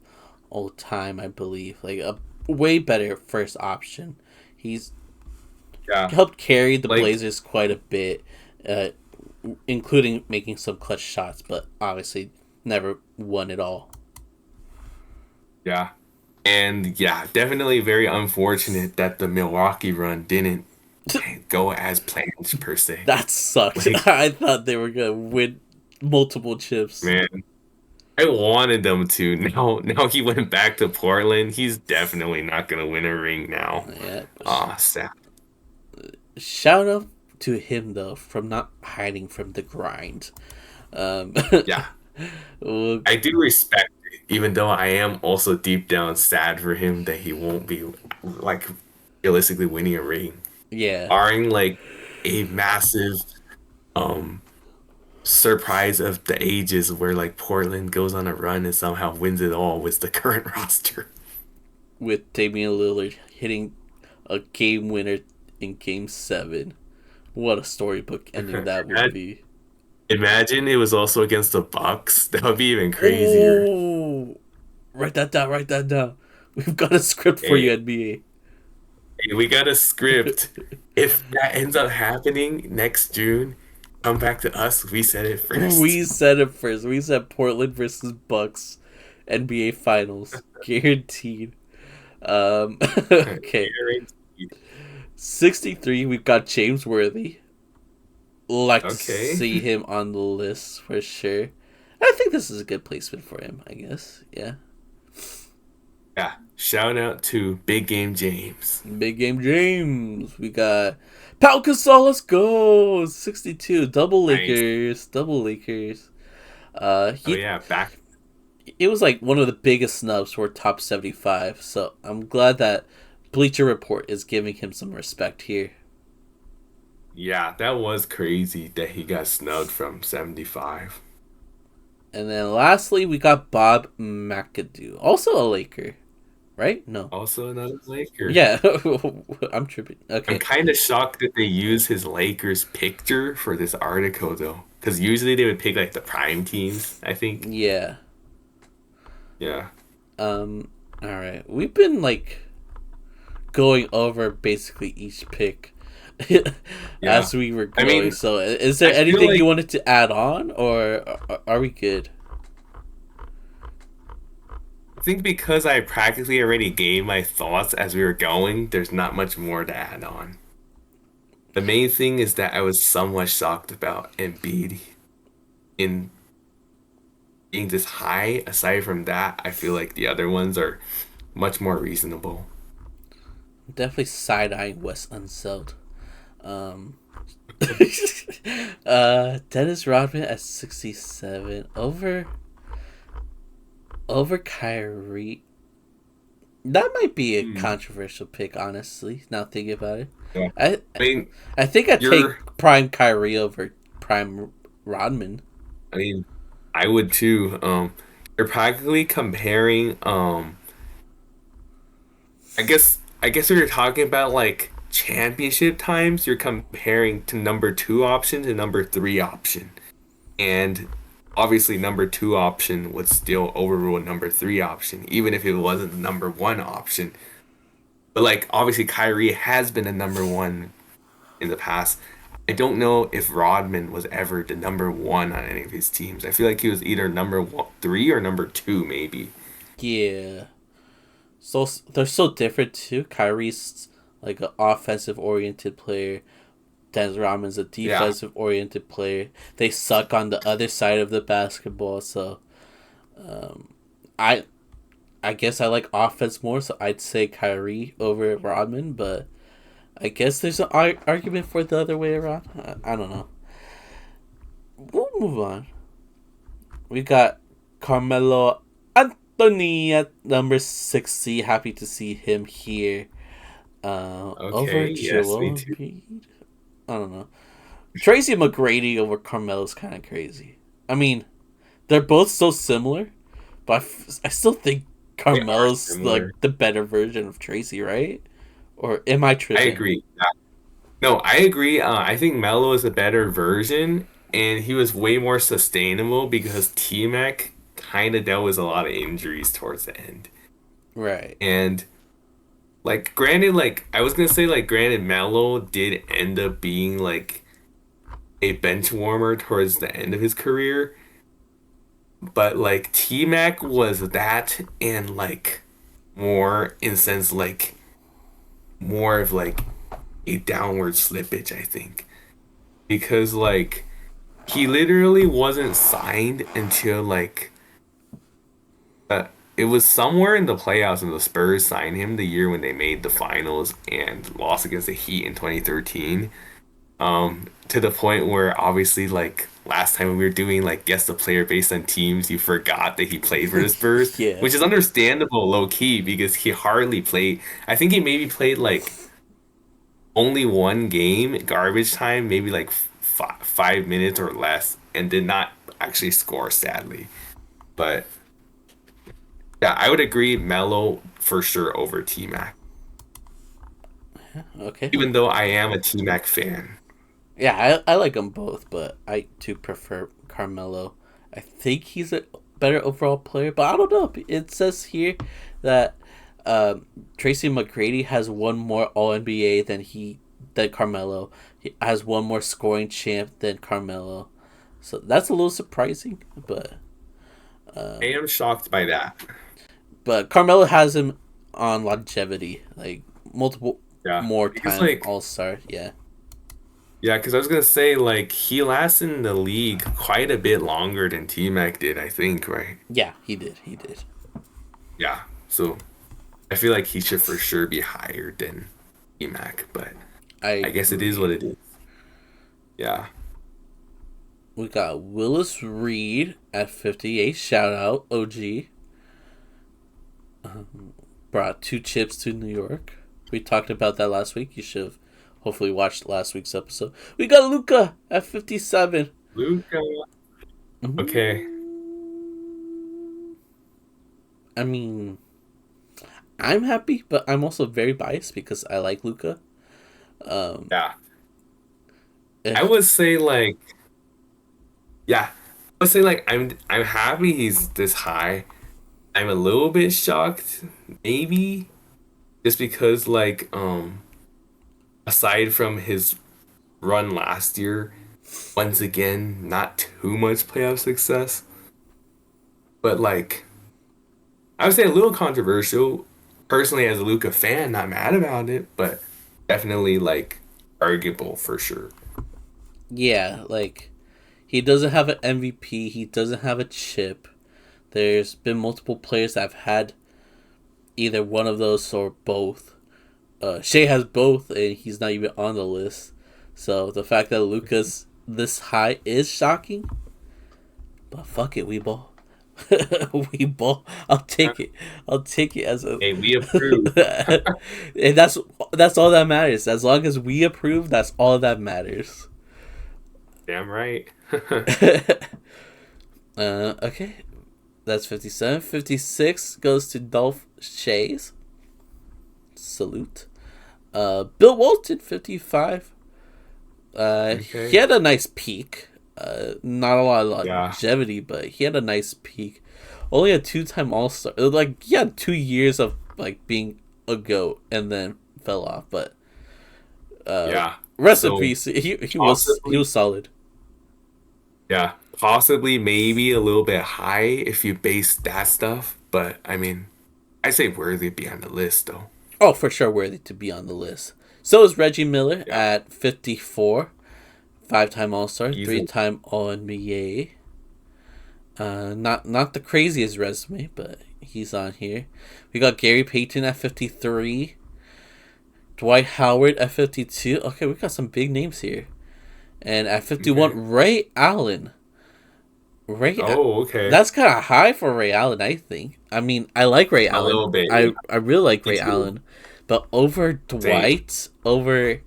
All time, I believe, like a way better first option. He's Yeah. helped carry the Like Blazers quite a bit, uh, including making some clutch shots, but obviously never won it all. yeah. And yeah, definitely very unfortunate that the Milwaukee run didn't go as planned per se. That sucked. Like, I thought they were gonna win multiple chips. man, I wanted them to. Now he went back to Portland. He's definitely not gonna win a ring now. Yeah. Ah, sad. Shout out to him though from not hiding from the grind. Um, Yeah, well, I do respect it, even though I am also deep down sad for him that he won't be like realistically winning a ring, yeah, barring like a massive um surprise of the ages where like Portland goes on a run and somehow wins it all with the current roster. with Damian Lillard hitting a game winner in Game 7. What a storybook ending that would be. Imagine it was also against the Bucks. That would be even crazier. Oh, write that down. Write that down. We've got a script for you, Hey, NBA. hey, we got a script. If that ends up happening next June, come back to us. We said it first. We said it first. We said Portland versus Bucks, NBA Finals, guaranteed. Okay. Guaranteed. 63. We've got James Worthy. Like to Okay. see him on the list for sure. I think this is a good placement for him. I guess. Yeah. Yeah. Shout out to Big Game James. Big game James. We got Pau Gasol. Let's go. 62. Double Nice. Lakers. Double Lakers. Oh He yeah, back. it was like one of the biggest snubs for top 75. So I'm glad that Bleacher Report is giving him some respect here. Yeah, that was crazy that he got snubbed from 75. And then lastly, we got Bob McAdoo, also a Laker, right? No. Also another Laker. Yeah, I'm tripping. I'm Okay. kind of shocked that they use his Lakers picture for this article though, because usually they would pick like the prime teams, I think. Yeah. Yeah. Um. All right. We've been like going over basically each pick Yeah. as we were I going. mean, So, is there I feel anything you like wanted to add on, or are we good? I think because I practically already gave my thoughts as we were going, there's not much more to add on. The main thing is that I was somewhat shocked about Embiid in being this high. Aside from that, I feel like the other ones are much more reasonable. Definitely side eyeing Wes Unseld. Um. Dennis Rodman at 67 over Kyrie. That might be a Hmm. controversial pick, honestly. Now thinking about it, Yeah. I I mean, I think I'd take you're, prime Kyrie over prime Rodman. I mean, I would too. You're practically comparing, I guess when you're talking about like championship times, you're comparing to number two option to number three option. And obviously number 2 option would still overrule number 3 option, even if it wasn't the number 1 option. But like obviously Kyrie has been a number 1 in the past. I don't know if Rodman was ever the number 1 on any of his teams. I feel like he was either number 3 or number 2 maybe. Yeah. So they're so different too. Kyrie's like an offensive oriented player. Dennis Rodman's a Yeah. defensive oriented player. They suck on the other side of the basketball, so um, I I guess I like offense more, so I'd say Kyrie over Rodman, but I guess there's an argument for the other way around. I don't know. We'll move on. We got Carmelo Anthony at number 60. Happy to see him here. Over Okay, yes, me Joel too. Embiid. I don't know. Tracy McGrady over Carmelo is kind of crazy. I mean, they're both so similar, but I still think They are Carmelo's like similar. the better version of Tracy, right? Or am I I tripping? agree. No, I agree. I think Melo is a better version, and he was way more sustainable because T-Mac kind of dealt with a lot of injuries towards the end. Right. And like, granted, like I was gonna say, like, granted, Melo did end up being like a bench warmer towards the end of his career, but like T-Mac was that and like more in sense like more of like a downward slippage, I think, because like he literally wasn't signed until like it was somewhere in the playoffs and the Spurs signed him the year when they made the finals and lost against the Heat in 2013. To the point where obviously like last time we were doing like guess the player based on teams, you forgot that he played for the Spurs, Yeah. which is understandable low key because he hardly played. I think he maybe played like only one game, garbage time, maybe like 5 minutes or less, and did not actually score, sadly. But yeah, I would agree Melo for sure over T Mac, Okay. even though I am a T Mac fan. Yeah, I like them both, but I do prefer Carmelo. I think he's a better overall player, but I don't know. It says here that Tracy McGrady has one more All NBA than Carmelo. He has one more scoring champ than Carmelo. So that's a little surprising, I um, am shocked by that. but Carmelo has him on longevity, like multiple Yeah, more because time like All Star. Yeah, yeah, because I was gonna say like he lasted in the league quite a bit longer than T Mac did, I think, right? yeah, he did. He did. Yeah, so I feel like he should for sure be higher than T Mac, but I I guess it is what agree. it is. Yeah. We got Willis Reed at 58. Shout out, OG. Brought 2 chips to New York. We talked about that last week. You should have hopefully watched last week's episode. We got Luca at 57. Luca. Okay. I mean, I'm happy, but I'm also very biased because I like Luca. Um, Yeah. I if would say like yeah. I would say like I'm happy he's this high. I'm a little bit shocked, maybe, just because like aside from his run last year, once again, not too much playoff success. But like I would say a little controversial. Personally, as a Luca fan, not mad about it, but definitely like arguable for sure. yeah, like he doesn't have an MVP. He doesn't have a chip. There's been multiple players that have had either one of those or both. Shea has both, and he's not even on the list. So the fact that Luca's this high is shocking. But fuck it, we ball. We ball. I'll take it. I'll take it as a. Hey, we approve. And that's all that matters. As long as we approve, that's all that matters. Damn right. Okay, that's 57. 56 goes to Dolph Shays. Salute. Bill Walton, 55. He Okay. had a nice peak. Not a lot of Yeah. longevity, but he had a nice peak. Only a two-time All Star. Like he had 2 years of like being a goat, and then fell off. But uh, Yeah. rest in So peace. He was possibly, solid. yeah, possibly maybe a little bit high if you base that stuff. But I mean, I say worthy be on the list though. Oh, for sure, worthy to be on the list. So is Reggie Miller Yeah, at 54, five-time All Star, easily. three-time All NBA. Not the craziest resume, but he's on here. We got Gary Payton at 53, Dwight Howard at 52. Okay, we got some big names here. And at Okay. 51, Ray Allen. Ray, Oh, okay. that's kind of high for Ray Allen, I think. I mean, I like Ray A Allen. little bit. Yeah. I really like Me Ray too. Allen, but over Same. Dwight, over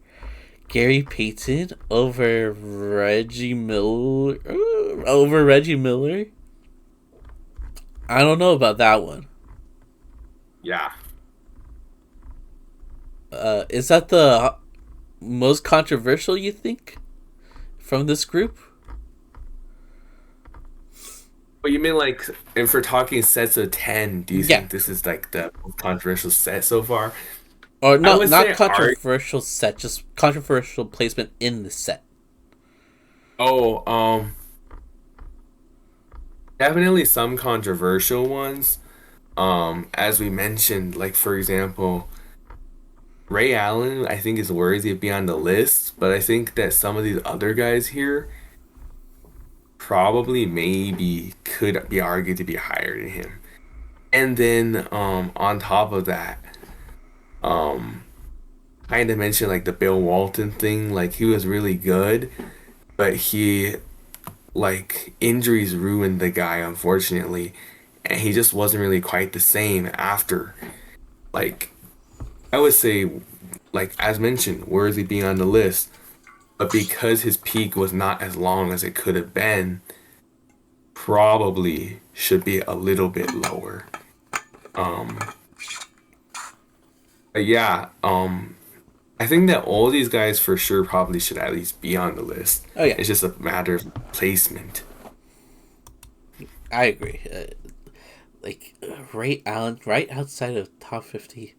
Gary Payton, over Reggie Miller, over Reggie Miller. I don't know about that one. Yeah. Is that the most controversial you think from this group? But you mean like if we're talking sets of 10, do you Yeah, think this is like the most controversial set so far? or I not? would Not say art. controversial set, just controversial placement in the set. Oh, definitely some controversial ones. As we mentioned, like for example, Ray Allen, I think is worthy of being on the list, but I think that some of these other guys here probably maybe could be argued to be higher than him. And then on top of that, um kind of mentioned like the Bill Walton thing, like he was really good, but he like injuries ruined the guy unfortunately, and he just wasn't really quite the same after. Like I would say like as mentioned, worthy being on the list, but because his peak was not as long as it could have been, probably should be a little bit lower. Um, but yeah, I think that all these guys for sure probably should at least be on the list. Oh yeah, It's just a matter of placement. I agree. Ray Allen, right outside of top 50.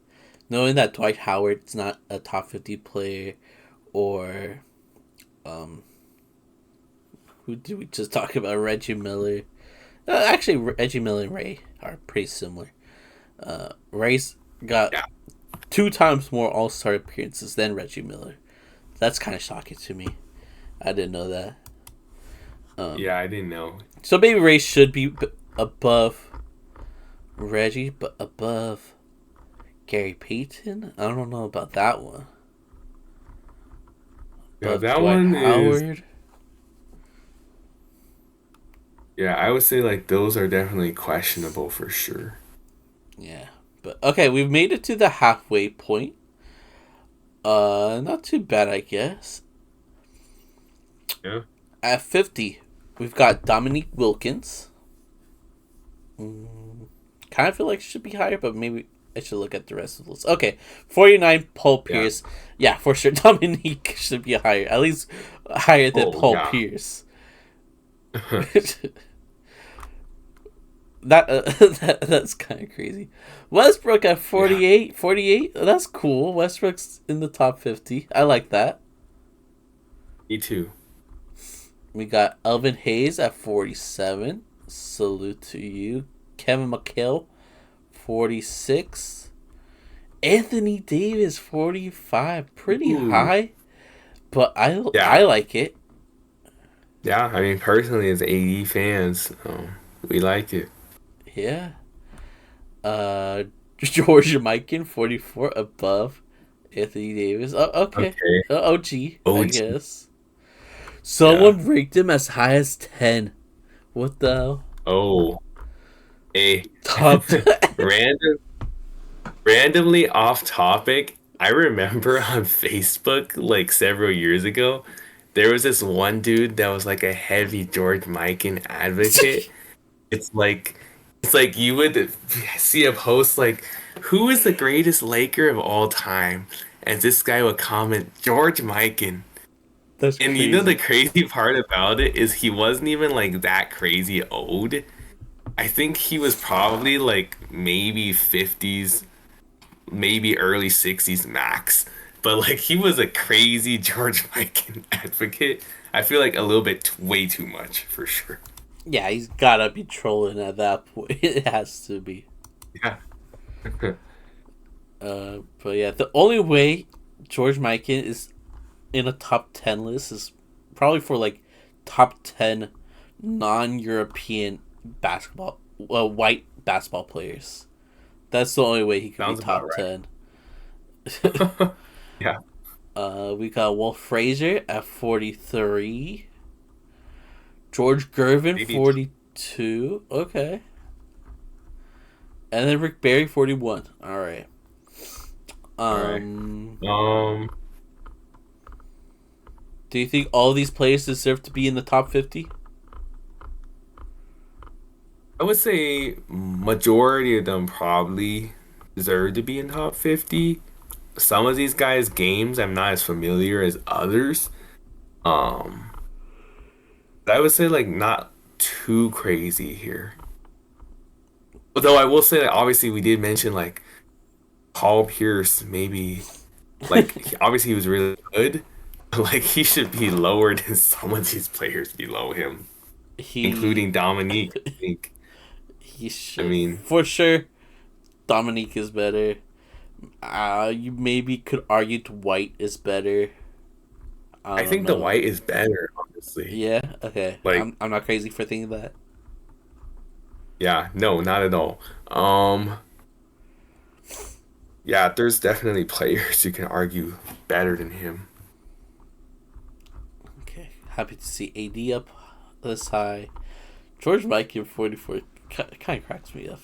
Knowing that Dwight Howard's not a top 50 player, or um, who did we just talk about? Reggie Miller. Actually, Reggie Miller and Ray are pretty similar. Ray's got Yeah, 2 times more All Star appearances than Reggie Miller. That's kind of shocking to me. I didn't know that. yeah, I didn't know. So maybe Ray should be above Reggie, but above Gary Payton? I don't know about that one. Yeah, Above that Dwight one is, Howard? yeah, I would say like those are definitely questionable for sure. Yeah. But okay, we've made it to the halfway point. Not too bad, I guess. Yeah. At 50, we've got Dominique Wilkins. Mm, kind of feel like it should be higher, but maybe I should look at the rest of the list. Okay, 49, Paul Yeah. Pierce. Yeah, for sure, Dominique should be higher. At least higher than Oh, Paul yeah. Pierce. that, that's kind of crazy. Westbrook at Yeah, 48. 48? That's cool. Westbrook's in the top 50. I like that. me too. We got Elvin Hayes at 47. Salute to you. Kevin McHale, 46. Anthony Davis, 45. Pretty Ooh. high, but I Yeah. like it. Yeah, I mean, personally, as AD fans, we like it. Yeah. Uh, George Mikan, 44, above Anthony Davis. Oh, okay. Okay. OG, I OG. guess. Yeah. Someone ranked him as high as 10. What the hell? Oh, a Top. random, randomly off topic. I remember on Facebook like several years ago, there was this one dude that was like a heavy George Mikan advocate. It's like it's like you would see a post like, "Who is the greatest Laker of all time?" And this guy would comment, "George Mikan." That's And you know the crazy. crazy part about it is he wasn't even like that crazy old. I think he was probably like maybe 50s, maybe early 60s max. But like he was a crazy George Mikan advocate. I feel like a little bit way too much for sure. Yeah, he's gotta be trolling at that point. It has to be. Yeah. But yeah, the only way George Mikan is in a top 10 list is probably for like top 10 non-European basketball, white basketball players. That's the only way he could be Sounds about top 10. right. Yeah. We got Wolf Frazier at 43. George Gervin, Maybe 42. Okay. And then Rick Barry, 41. All right. all right. Um, Um do you think all these players deserve to be in the top 50? I would say majority of them probably deserve to be in top 50. Some of these guys' games I'm not as familiar as others. Um, but I would say like not too crazy here. Although I will say that obviously we did mention like Paul Pierce maybe obviously he was really good. But, like he should be lower than some of these players below him, he including Dominique. I think. he I should mean, for sure. Dominique is better. You maybe could argue Dwight is better. I I don't think the know. white is better, honestly. Yeah. Okay. Like, I'm not crazy for thinking that. yeah, no, not at all. Um, yeah, there's definitely players you can argue better than him. Okay. Happy to see AD up this high. George Mikan 44 kind of cracks me up.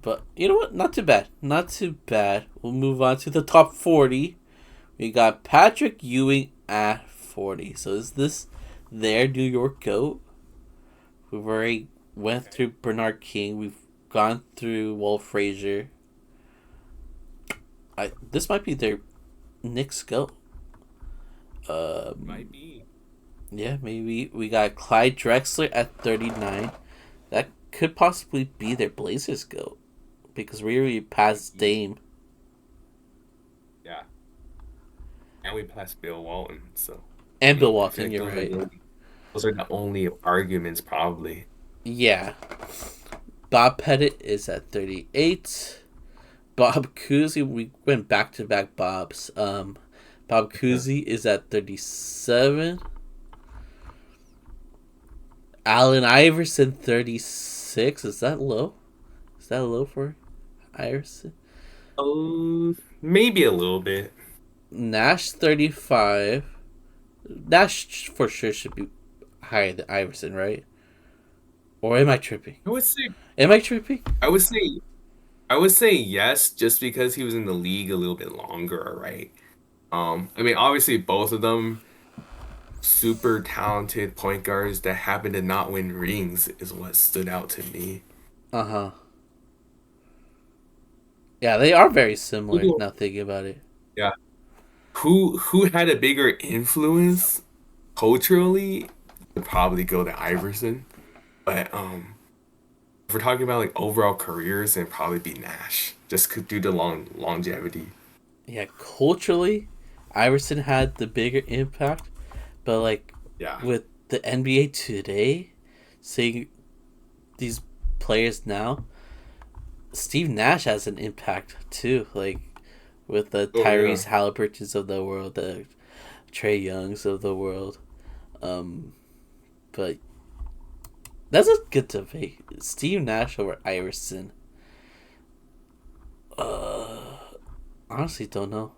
But you know what? Not too bad. Not too bad. We'll move on to the top 40. We got Patrick Ewing at 40. So is this their New York GOAT? We've already went through Bernard King. We've gone through Walt Frazier. This might be their Knicks GOAT. Might be. Yeah, maybe we got Clyde Drexler at 39. That could possibly be their Blazers GOAT because we already passed Dame. Yeah. And we passed Bill Walton, so And Bill I feel Walton, like you're right. those are the only arguments probably. Yeah. Bob Pettit is at 38. Bob Cousy, we went back to back Bobs. Bob Cousy is at 37. Allen Iverson, 36. Is that low? Is that low for Iverson? Maybe a little bit. Nash, 35. Nash for sure should be higher than Iverson, right? Or am I tripping? I would say Am I tripping? I would say I would say yes, just because he was in the league a little bit longer, right? I mean, obviously both of them super talented point guards that happen to not win rings is what stood out to me. Uh huh. Yeah, they are very similar Who- now thinking about it. Yeah. Who had a bigger influence culturally? Would probably go to Iverson. But if we're talking about like overall careers, it'd probably be Nash. Just due to longevity. Yeah, culturally, Iverson had the bigger impact, but like Yeah. with the NBA today, seeing these players now, Steve Nash has an impact too. Like with the Oh yeah. Tyrese Halliburtons of the world, the Trey Youngs of the world. Um, but that's a good debate. Steve Nash over Iverson. Uh, honestly, don't know.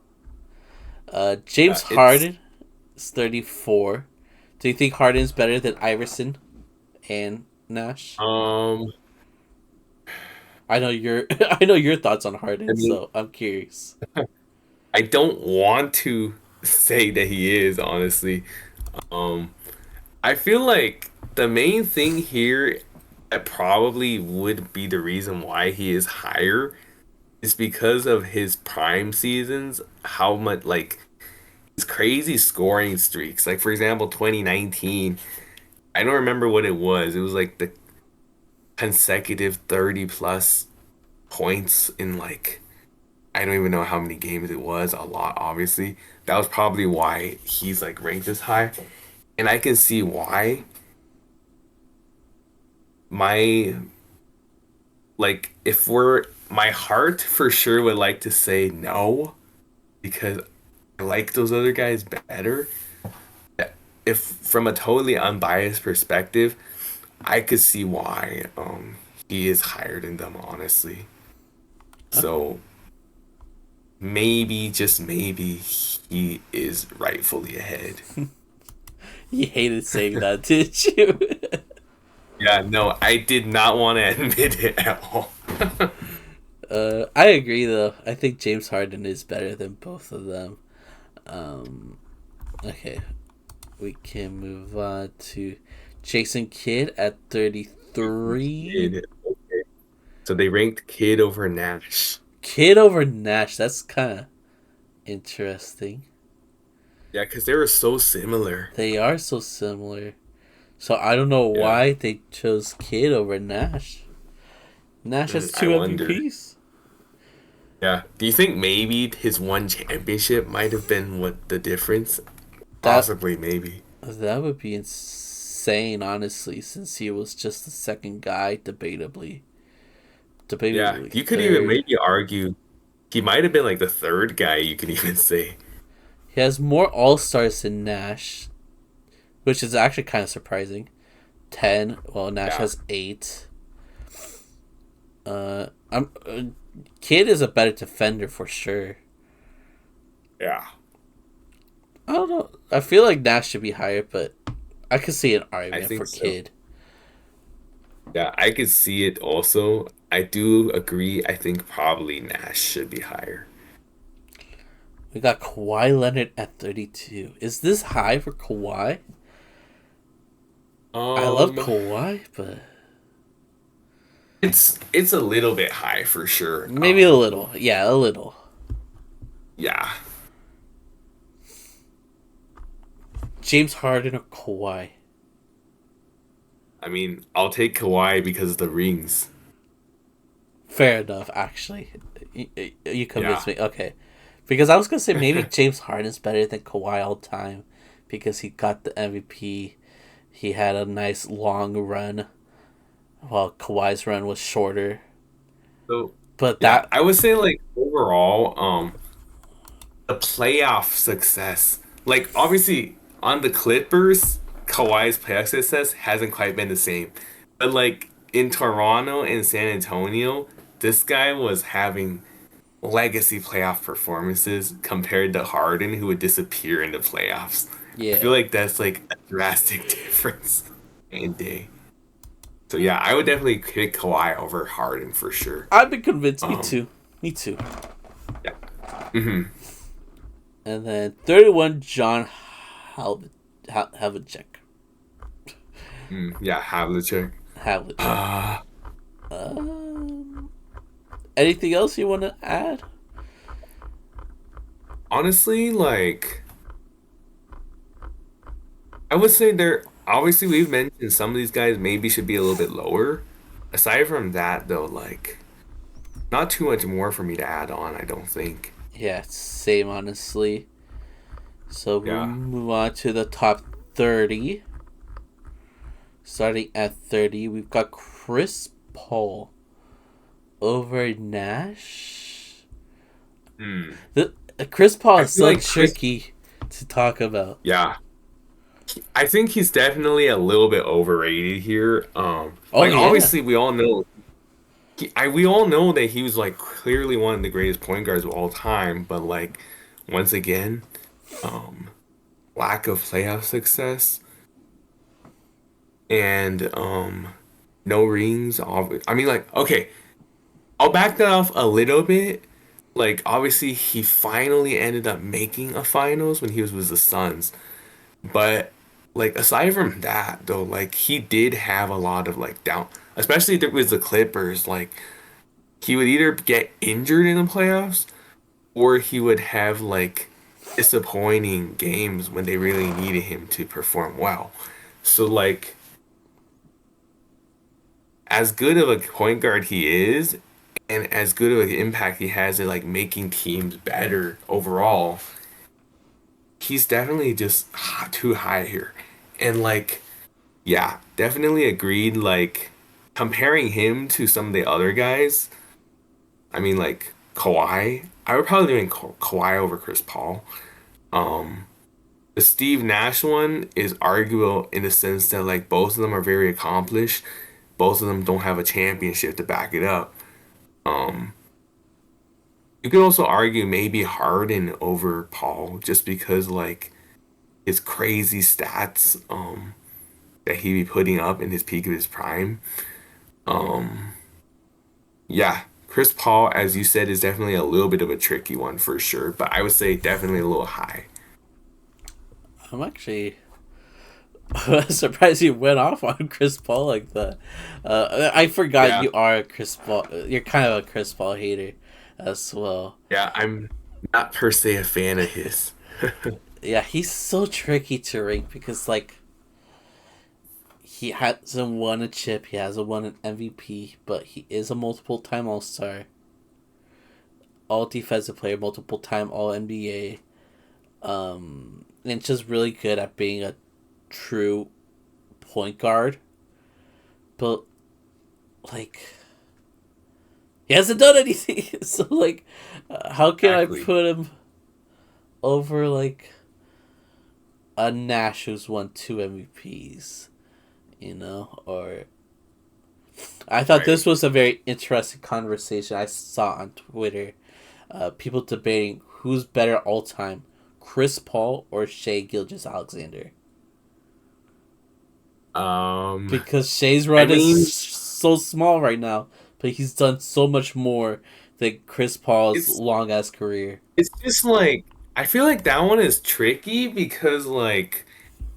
Yeah, James it's Harden is 34. Do you think Harden's better than Iverson and Nash? um I know your I know your thoughts on I Harden, mean so I'm curious. I don't want to say that he is, honestly. Um, I feel like the main thing here that probably would be the reason why he is higher is because of his prime seasons, how much like crazy scoring streaks. Like for example, 2019. I don't remember what it was. It was like the consecutive 30 plus points in like I don't even know how many games it was. A lot, obviously. That was probably why he's like ranked this high. And I can see why. My like if we're my heart for sure would like to say no because I like those other guys better. If from a totally unbiased perspective, I could see why he is higher than them, honestly. Okay. So maybe, just maybe, he is rightfully ahead. You hated saying that, did you? Yeah, no, I did not want to admit it at all. I agree though. I think James Harden is better than both of them. Um, okay, we can move on to Jason Kidd at 33. Kid. Okay. So they ranked Kid over Nash. Kidd over Nash. That's kind of interesting. Yeah, because they were so similar. They are so similar. So I don't know Yeah, why they chose Kidd over Nash. Nash has I two wonder. MVPs. Yeah. Do you think maybe his one championship might have been what the difference? That Possibly, maybe. that would be insane, honestly, since he was just the second guy, Yeah, debatably you could even third. maybe argue he might have been like the third guy, you could even say. He has more All Stars than Nash, which is actually kind of surprising. 10. Well, Nash Yeah. has 8. I'm Kid is a better defender for sure. Yeah. I don't know. I feel like Nash should be higher, but I could see an I argument for think so. Kid. Yeah, I could see it also. I do agree. I think probably Nash should be higher. We got Kawhi Leonard at 32. Is this high for Kawhi? I love Um, Kawhi, but it's a little bit high for sure. maybe a little. Yeah, a little. Yeah. James Harden or Kawhi? I mean, I'll take Kawhi because of the rings. Fair enough, actually. You Yeah. convinced me. Okay. Because I was going to say maybe James Harden's better than Kawhi all time because he got the MVP. He had a nice long run while Kawhi's run was shorter. So, But yeah, that, I would say like overall, the playoff success. Like obviously on the Clippers, Kawhi's playoff success hasn't quite been the same. But like in Toronto and San Antonio, this guy was having legacy playoff performances compared to Harden, who would disappear in the playoffs. I feel yeah. like that's like a drastic difference in day. So yeah, I would definitely pick Kawhi over Harden for sure. I've been convinced. Me Um, too. Me too. yeah. Hmm. And then 31, John Havlicek. Yeah, Havlicek. Havlicek. Uh, Um, anything else you want to add? honestly, like I would say there obviously we've mentioned some of these guys maybe should be a little bit lower. Aside from that though, like not too much more for me to add on, I don't think. Yeah, same honestly. So we'll Yeah. move on to the top 30. Starting at 30, we've got Chris Paul over Nash. Hmm. The Chris Paul I is feel so like Chris, tricky to talk about. yeah. I think he's definitely a little bit overrated here. Oh Like yeah, obviously we all know we all know that he was like clearly one of the greatest point guards of all time, but like once again, um, lack of playoff success and no rings. I mean, like okay, I'll back that off a little bit. Like obviously he finally ended up making a finals when he was with the Suns, but like aside from that though, like he did have a lot of like down, especially with the Clippers. Like he would either get injured in the playoffs or he would have like disappointing games when they really needed him to perform well. So like as good of a point guard he is and as good of an impact he has at like making teams better overall, he's definitely just too high here. And like yeah, definitely agreed like comparing him to some of the other guys, I mean like Kawhi, I would probably doing Kawhi over Chris Paul. Um The Steve Nash one is arguable in the sense that like both of them are very accomplished. Both of them don't have a championship to back it up. Um, you could also argue maybe Harden over Paul just because like his crazy stats that he be putting up in his peak of his prime. Um, yeah, Chris Paul, as you said, is definitely a little bit of a tricky one for sure, but I would say definitely a little high. I'm actually surprised you went off on Chris Paul like that. I forgot Yeah, you are a Chris Paul. You're kind of a Chris Paul hater as well. yeah, I'm not per se a fan of his. Yeah, he's so tricky to rank because like he hasn't won a chip, he hasn't won an MVP, but he is a multiple time All Star, All Defensive Player, multiple time All NBA. And just really good at being a true point guard, but like he hasn't done anything. So like, how can I Exactly. put him over like a Nash who's won two MVPs? You know, or I thought Right. this was a very interesting conversation I saw on Twitter. People debating who's better all time, Chris Paul or Shea Gilgeous-Alexander. Um, Because Shea's I run is mean, so small right now, but he's done so much more than Chris Paul's it's long ass career. it's just like I feel like that one is tricky because like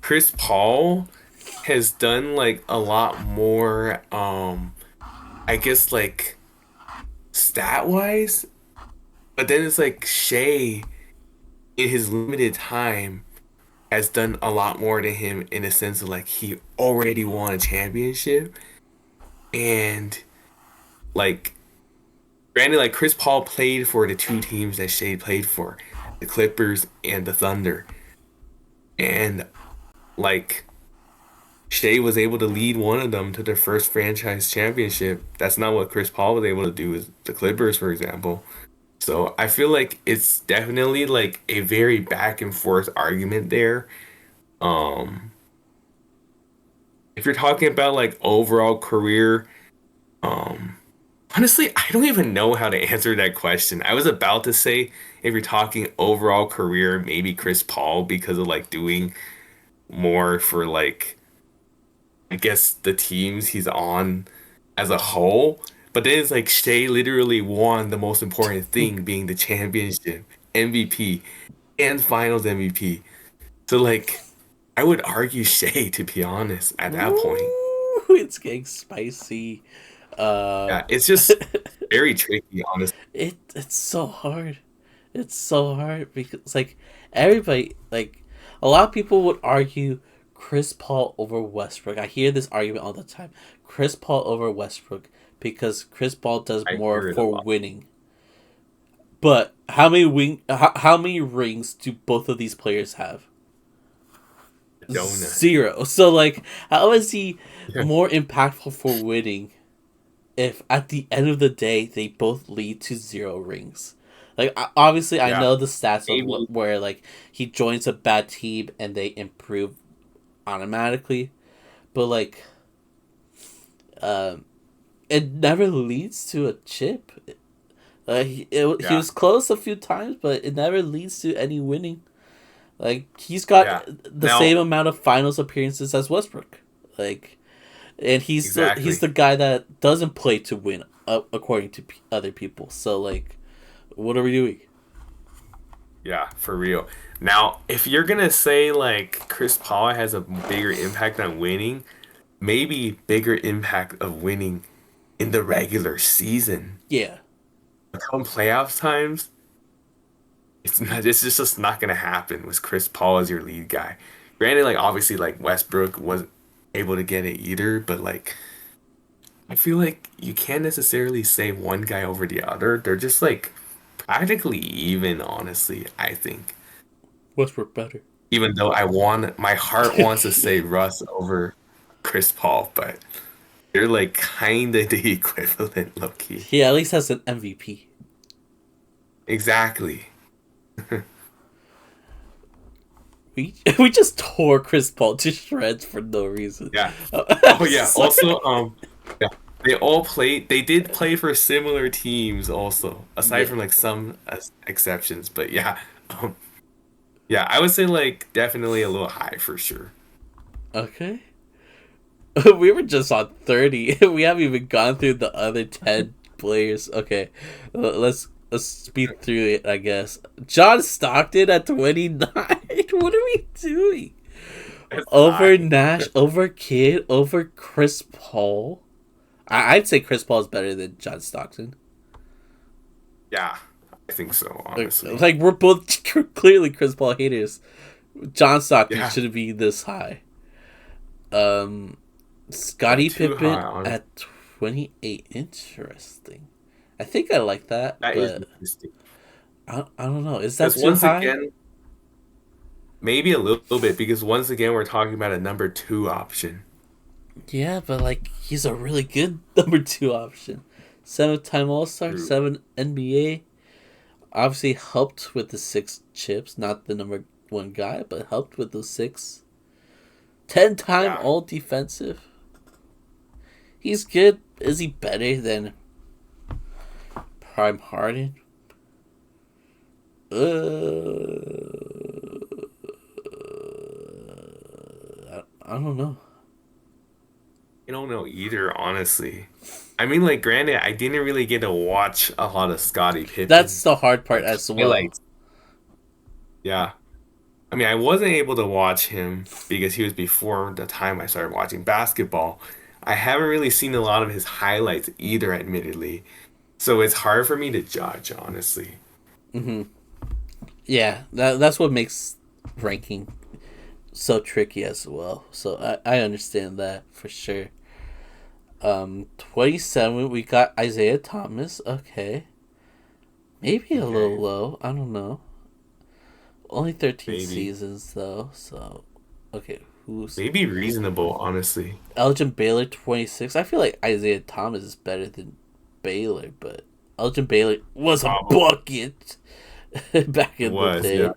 Chris Paul has done like a lot more I guess like stat wise, but then it's like Shea in his limited time has done a lot more to him in a sense of like he already won a championship and like granted like Chris Paul played for the two teams that Shea played for, the Clippers and the Thunder. And like Shea was able to lead one of them to their first franchise championship. That's not what Chris Paul was able to do with the Clippers, for example. So I feel like it's definitely like a very back and forth argument there. Um, if you're talking about like overall career, um, honestly, I don't even know how to answer that question. I was about to say if you're talking overall career, maybe Chris Paul because of like doing more for like I guess the teams he's on as a whole. But then it's like Shea literally won the most important thing being the championship, MVP, and finals MVP. So like I would argue Shea to be honest at that point. Ooh, it's getting spicy. Uh, Yeah, it's just very tricky, honestly. it's so hard. It's so hard because like everybody like a lot of people would argue Chris Paul over Westbrook. I hear this argument all the time. Chris Paul over Westbrook because Chris Paul does I more hear it a for lot. winning. But how many rings do both of these players have? Donut. Zero. So like how is he Yeah, more impactful for winning if at the end of the day they both lead to zero rings? Like obviously I yeah. know the stats of Maybe. where like he joins a bad team and they improve automatically, but like um it never leads to a chip. He Yeah. was close a few times, but it never leads to any winning. Like he's got Yeah. the Now, same amount of finals appearances as Westbrook. Like, and he's exactly. the guy that doesn't play to win, according to other people. So like, what are we doing? Yeah, for real. Now, if you're gonna say like Chris Paul has a bigger impact on winning, maybe bigger impact of winning in the regular season. Yeah, Come playoffs times, It's just not gonna happen with Chris Paul as your lead guy. Granted, like obviously like Westbrook wasn't able to get it either, but like I feel like you can't necessarily say one guy over the other. They're just like practically even, honestly, I think. Westbrook better. Even though my heart wants to say Russ over Chris Paul, but they're like kind of the equivalent, low key. He at least has an MVP. Exactly. We just tore Chris Paul to shreds for no reason. Yeah. I'm Oh yeah. sorry. Also, yeah, they all played. They did play for similar teams, also, aside Yeah. from like some exceptions. But yeah, um, yeah, I would say like definitely a little high for sure. Okay. We were just on 30. We haven't even gone through the other 10 players. Okay. Let's speed through it, I guess. John Stockton at 29. What are we doing? That's Over high. Nash, over Kidd, over Chris Paul. I'd say Chris Paul is better than John Stockton. Yeah, I think so. Honestly, Like we're both clearly Chris Paul haters. John Stockton yeah, shouldn't be this high. yeah, Scottie too high. Pippen Honestly, at 28. Interesting. I think I like that, that is but interesting. I don't know. Is that Because too once high? again, maybe a little bit. Because once again, we're talking about a number two option. Yeah, but like he's a really good number two option. 7-time All Star, True. 7 NBA. Obviously helped with the 6 chips, not the number one guy, but helped with those 6. 10-time Yeah. All Defensive. He's good. Is he better than Prime Harden? I don't know. I don't know either, honestly. I mean, like, granted, I didn't really get to watch a lot of Scottie That's Pippen, the hard part like as well. highlights. Yeah. I mean, I wasn't able to watch him because he was before the time I started watching basketball. I haven't really seen a lot of his highlights either, admittedly. So it's hard for me to judge, honestly. Hmm. Yeah, that's what makes ranking so tricky as well. So I understand that for sure. 27 we got Isaiah Thomas. Okay, maybe a little Okay, low. I don't know. Only 13 maybe. seasons though. So okay, who's Maybe reasonable, honestly. Elgin Baylor 26? I feel like Isaiah Thomas is better than Baylor, but Elgin Baylor was a Probably bucket back in the was, yeah.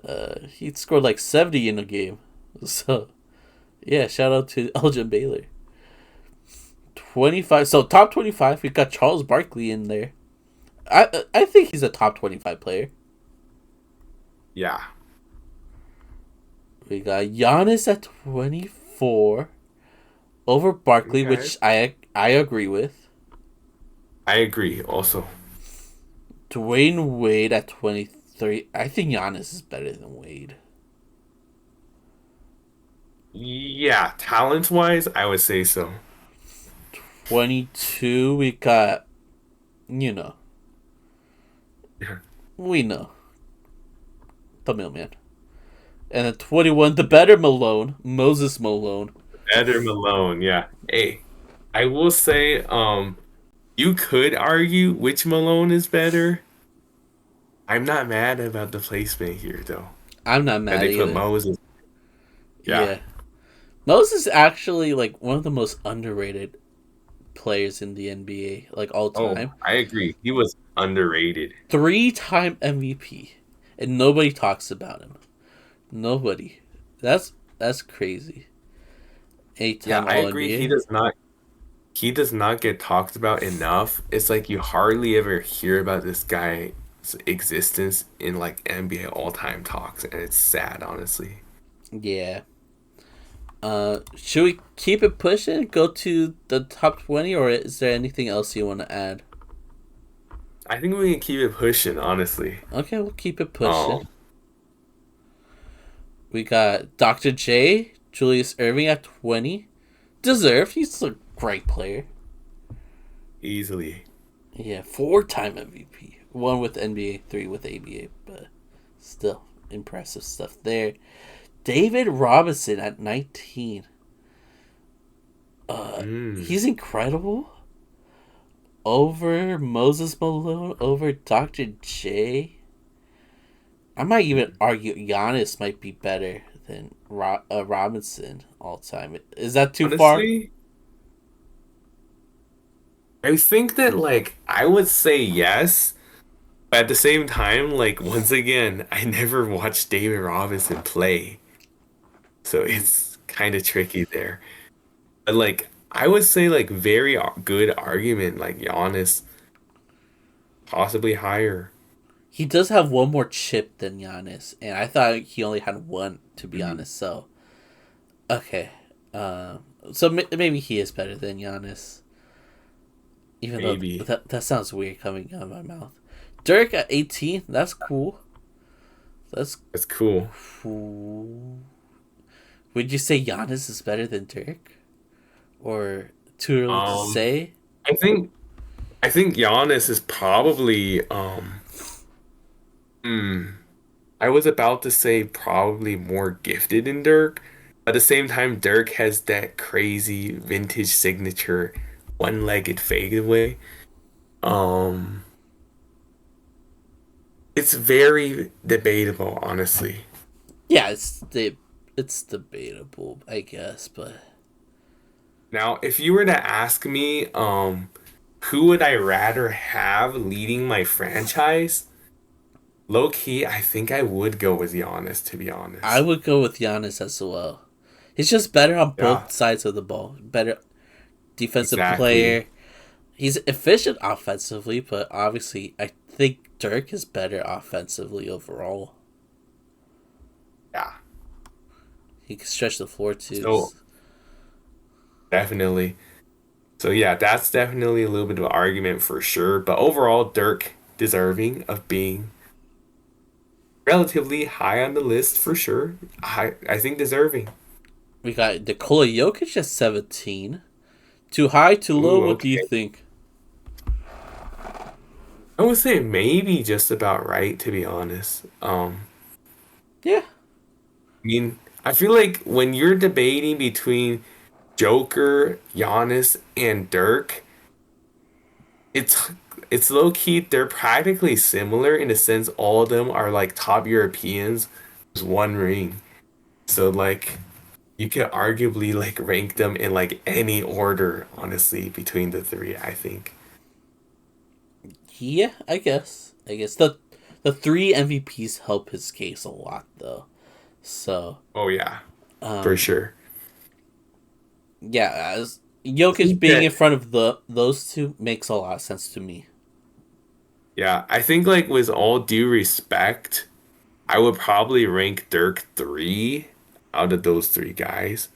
day. He scored like 70 in a game. So yeah, shout out to Elgin Baylor. 25. So top 25, we got Charles Barkley in there. I think he's a top 25 player. Yeah. We got Giannis at 24 over Barkley, Okay. which I agree with. I agree, also. Dwayne Wade at 23. I think Giannis is better than Wade. Yeah, talent-wise, I would say so. 22, we got, you know, we know, the mailman. And at 21, the better Malone, Moses Malone. Better Malone, yeah. Hey, I will say, you could argue which Malone is better. I'm not mad about the placement here, though. I'm not That mad they put either. Moses. Yeah. Yeah. Moses is actually like one of the most underrated players in the NBA, like all Oh, time. I agree. He was underrated. 3-time MVP, and nobody talks about him. Nobody. That's crazy. Yeah, 8-time I All agree. NBA. He does not get talked about enough. It's like you hardly ever hear about this guy's existence in like NBA all-time talks, and it's sad, honestly. Yeah. Should we keep it pushing? Go to the top 20, or is there anything else you want to add? I think we can keep it pushing, honestly. Okay, we'll keep it pushing. Um, We got Dr. J, Julius Irving at 20. Deserved. He's a great player. easily. Yeah, 4-time MVP. One with NBA, three with ABA, but still impressive stuff there. David Robinson at 19. Mm. He's incredible. Over Moses Malone, over Dr. J. I might even argue Giannis might be better than Robinson all time. Is that too far? Honestly, I think that like I would say yes, but at the same time, like once again, I never watched David Robinson play, so it's kind of tricky there. But like I would say like very good argument, like Giannis possibly higher. He does have one more chip than Giannis, and I thought he only had one, to be Mhm. honest. So, okay. So maybe he is better than Giannis, even though Maybe that sounds weird coming out of my mouth. Dirk at 18, that's cool. That's that's cool. cool. Would you say Giannis is better than Dirk? Or too early to Um, say? I think I think Giannis is probably hmm, I was about to say probably more gifted than Dirk. At the same time, Dirk has that crazy vintage signature one-legged fadeaway. Um, it's very debatable, honestly. Yeah, it's debatable, I guess, but Now, if you were to ask me, who would I rather have leading my franchise? Low key, I think I would go with Giannis, to be I honest. would go with Giannis as well. He's just better on Yeah, both sides of the ball. Better defensive exactly. player. He's efficient offensively, but obviously I think Dirk is better offensively overall. Yeah. He can stretch the floor too. So definitely. So yeah, that's definitely a little bit of an argument for sure. But overall, Dirk deserving of being relatively high on the list for sure. I think deserving. We got Nikola Jokic at 17. Too high, too low? Ooh, What do you okay. think? I would say maybe just about right, to be honest. Yeah. I mean, I feel like when you're debating between Joker, Giannis, and Dirk, it's it's low key. They're practically similar in a sense. All of them are like top Europeans. There's one ring. So like you could arguably like rank them in like any order, honestly, between the three, I think. Yeah, I guess. I guess the three MVPs help his case a lot though. So, Oh yeah, for um sure. yeah, as I Jokic think being in that front of those two makes a lot of sense to me. yeah, I think like with all due respect, I would probably rank Dirk three out of those three guys.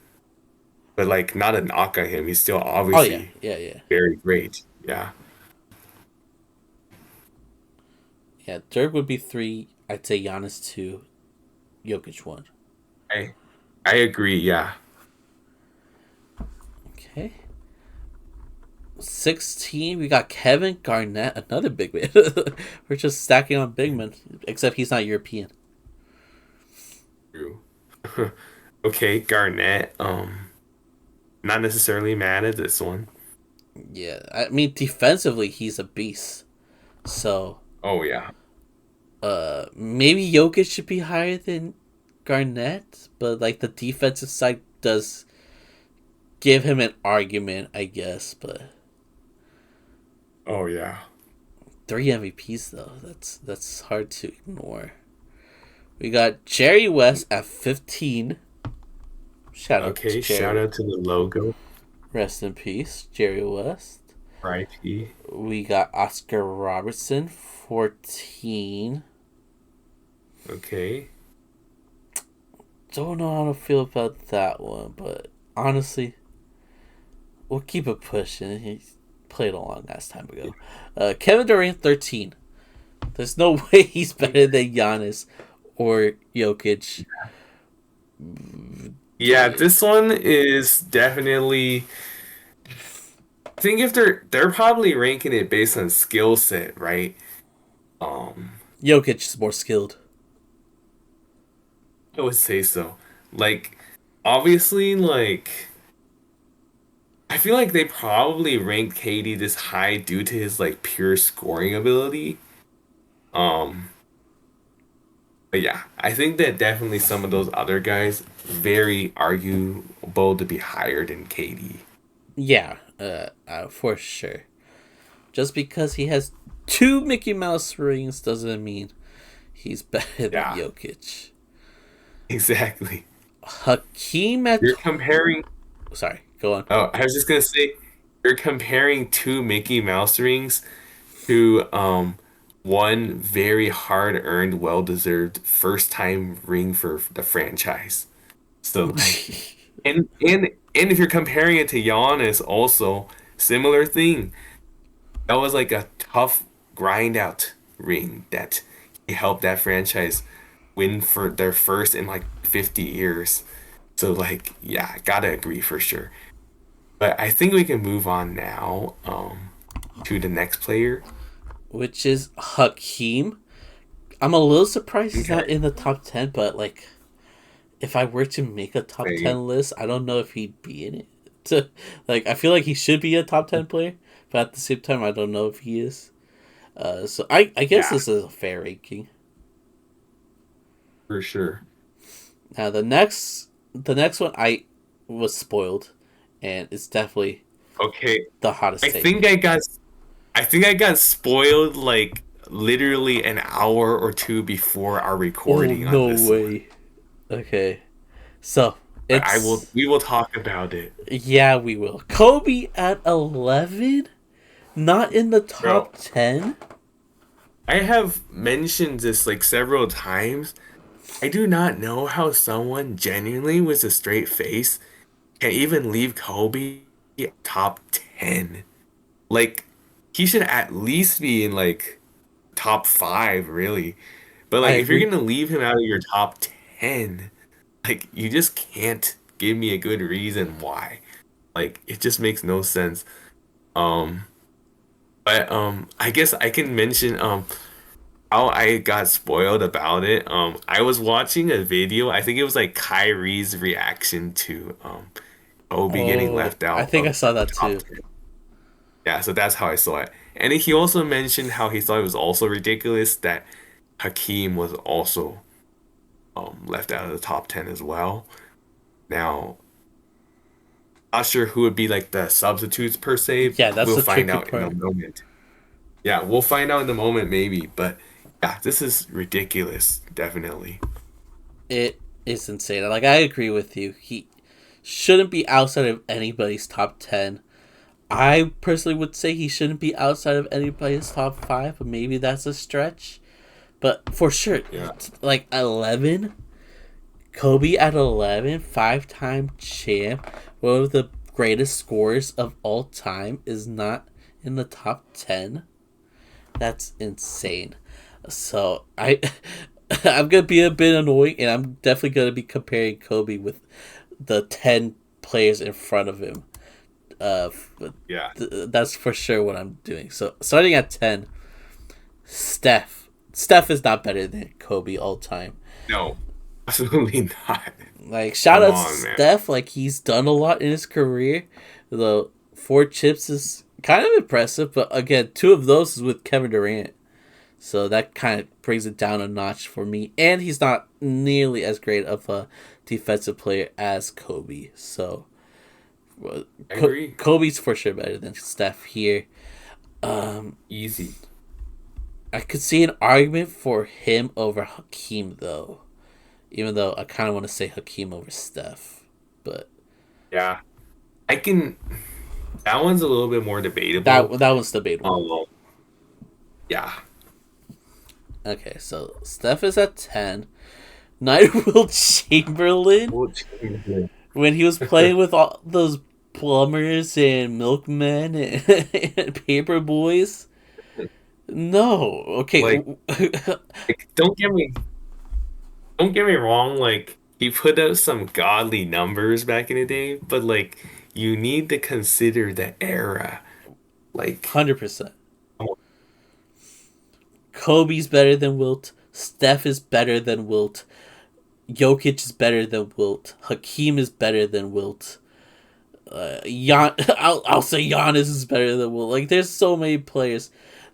But like not a knock on him. He's still Oh yeah, obviously yeah, yeah. very great. Yeah. Yeah, Dirk would be 3, I'd say Giannis 2, Jokic 1. I I agree, yeah. Okay. 16, we got Kevin Garnett, another big man. We're just stacking on big men, except he's not European. True. Okay, Garnett. Not necessarily mad at this one. Yeah, I mean defensively he's a beast. So, Oh yeah. maybe Jokic should be higher than Garnett, but like the defensive side does give him an argument, I guess. But Oh yeah. 3 MVPs though, that's hard to ignore. We got Jerry West at 15. Shout out to Okay, shout Jerry. out to the logo. Rest in peace, Jerry West. RIP. We got Oscar Robertson, 14. Okay. Don't know how to feel about that one, but honestly, we'll keep it pushing. He played a long ass time ago. Kevin Durant, 13. There's no way he's better than Giannis or Jokic. Yeah, this one is definitely think if they're probably ranking it based on skill set, right? Um, Jokic is more skilled. I would say so. Like, obviously, like I feel like they probably ranked KD this high due to his like pure scoring ability. Um, but yeah, I think that definitely some of those other guys very arguable to be higher than KD. Yeah, for sure. Just because he has two Mickey Mouse rings doesn't mean he's better than Yeah, Jokic. exactly. Hakeem at. You're comparing. Sorry, go on. Oh, I was just gonna say, you're comparing two Mickey Mouse rings to one very hard-earned, well-deserved first-time ring for the franchise. So like, and if you're comparing it to Giannis, also similar thing. That was like a tough grind out ring that he helped that franchise win for their first in like 50 years. So like, yeah, gotta agree for sure. But I think we can move on now to the next player. Which is Hakeem. I'm a little surprised he's not Okay. in the top 10, but like, if I were to make a top Same. 10 list, I don't know if he'd be in it. To, like, I feel like he should be a top 10 player, but at the same time, I don't know if he is. So I guess Yeah, this is a fair ranking. for sure. Now the next one I was spoiled, and it's definitely Okay. the hottest I take. think I got I think I got spoiled like literally an hour or two before our Oh recording on no this one. way. Okay, so But I will it's we will talk about it. yeah we will. Kobe at 11, not in the Bro, top 10. I have mentioned this like several times. I do not know how someone genuinely with a straight face can even leave Kobe top 10. Like he should at least be in like top 5 really. But I like if you're agree. going to leave him out of your top 10, like you just can't give me a good reason why. Like it just makes no sense. Um but I guess I can mention how I got spoiled about it. I was watching a video. I think it was like Kyrie's reaction to Kobe getting Oh, left I out think I of saw the that top too. 10. Yeah, so that's how I saw it. And he also mentioned how he thought it was also ridiculous that Hakeem was also left out of the top 10 as well. Now, not sure who would be like the substitutes per se. Yeah, that's We'll the find tricky out in a part. moment. Yeah, we'll find out in a moment maybe, but yeah, this is ridiculous, definitely. It is insane. Like, I agree with you. He shouldn't be outside of anybody's top 10. I personally would say he shouldn't be outside of anybody's top 5, but maybe that's a stretch. But for sure, Yeah. like 11, Kobe at 11, 5-time champ, one of the greatest scorers of all time, is not in the top 10. That's insane. So I'm gonna be a bit annoying, and I'm definitely gonna be comparing Kobe with the 10 players in front of him. Uh, Yeah. that's for sure what I'm doing. So starting at 10, Steph. Steph is not better than Kobe all time. No, absolutely not. Like, shout Come out to on, man. Steph. Like, he's done a lot in his career. The 4 chips is kind of impressive, but again, 2 of those is with Kevin Durant. So that kind of brings it down a notch for me. And he's not nearly as great of a defensive player as Kobe. So I agree. Kobe's for sure better than Steph here. Um, Easy. I could see an argument for him over Hakeem, though. Even though I kind of want to say Hakeem over Steph. But Yeah. I can. That one's a little bit more that debatable. that one's debatable. Um, yeah. Okay, so Steph is at 10. Night Will Chamberlain, We'll change it. when he was playing with all those plumbers and milkmen and paper boys. No, okay. Like, like, don't get me wrong. Like, he put up some godly numbers back in the day, but like, you need to consider the era. Like, 100%. Kobe's better than Wilt. Steph is better than Wilt. Jokic is better than Wilt. Hakeem is better than Wilt. I'll say Giannis is better than Wilt. Like, there's so many players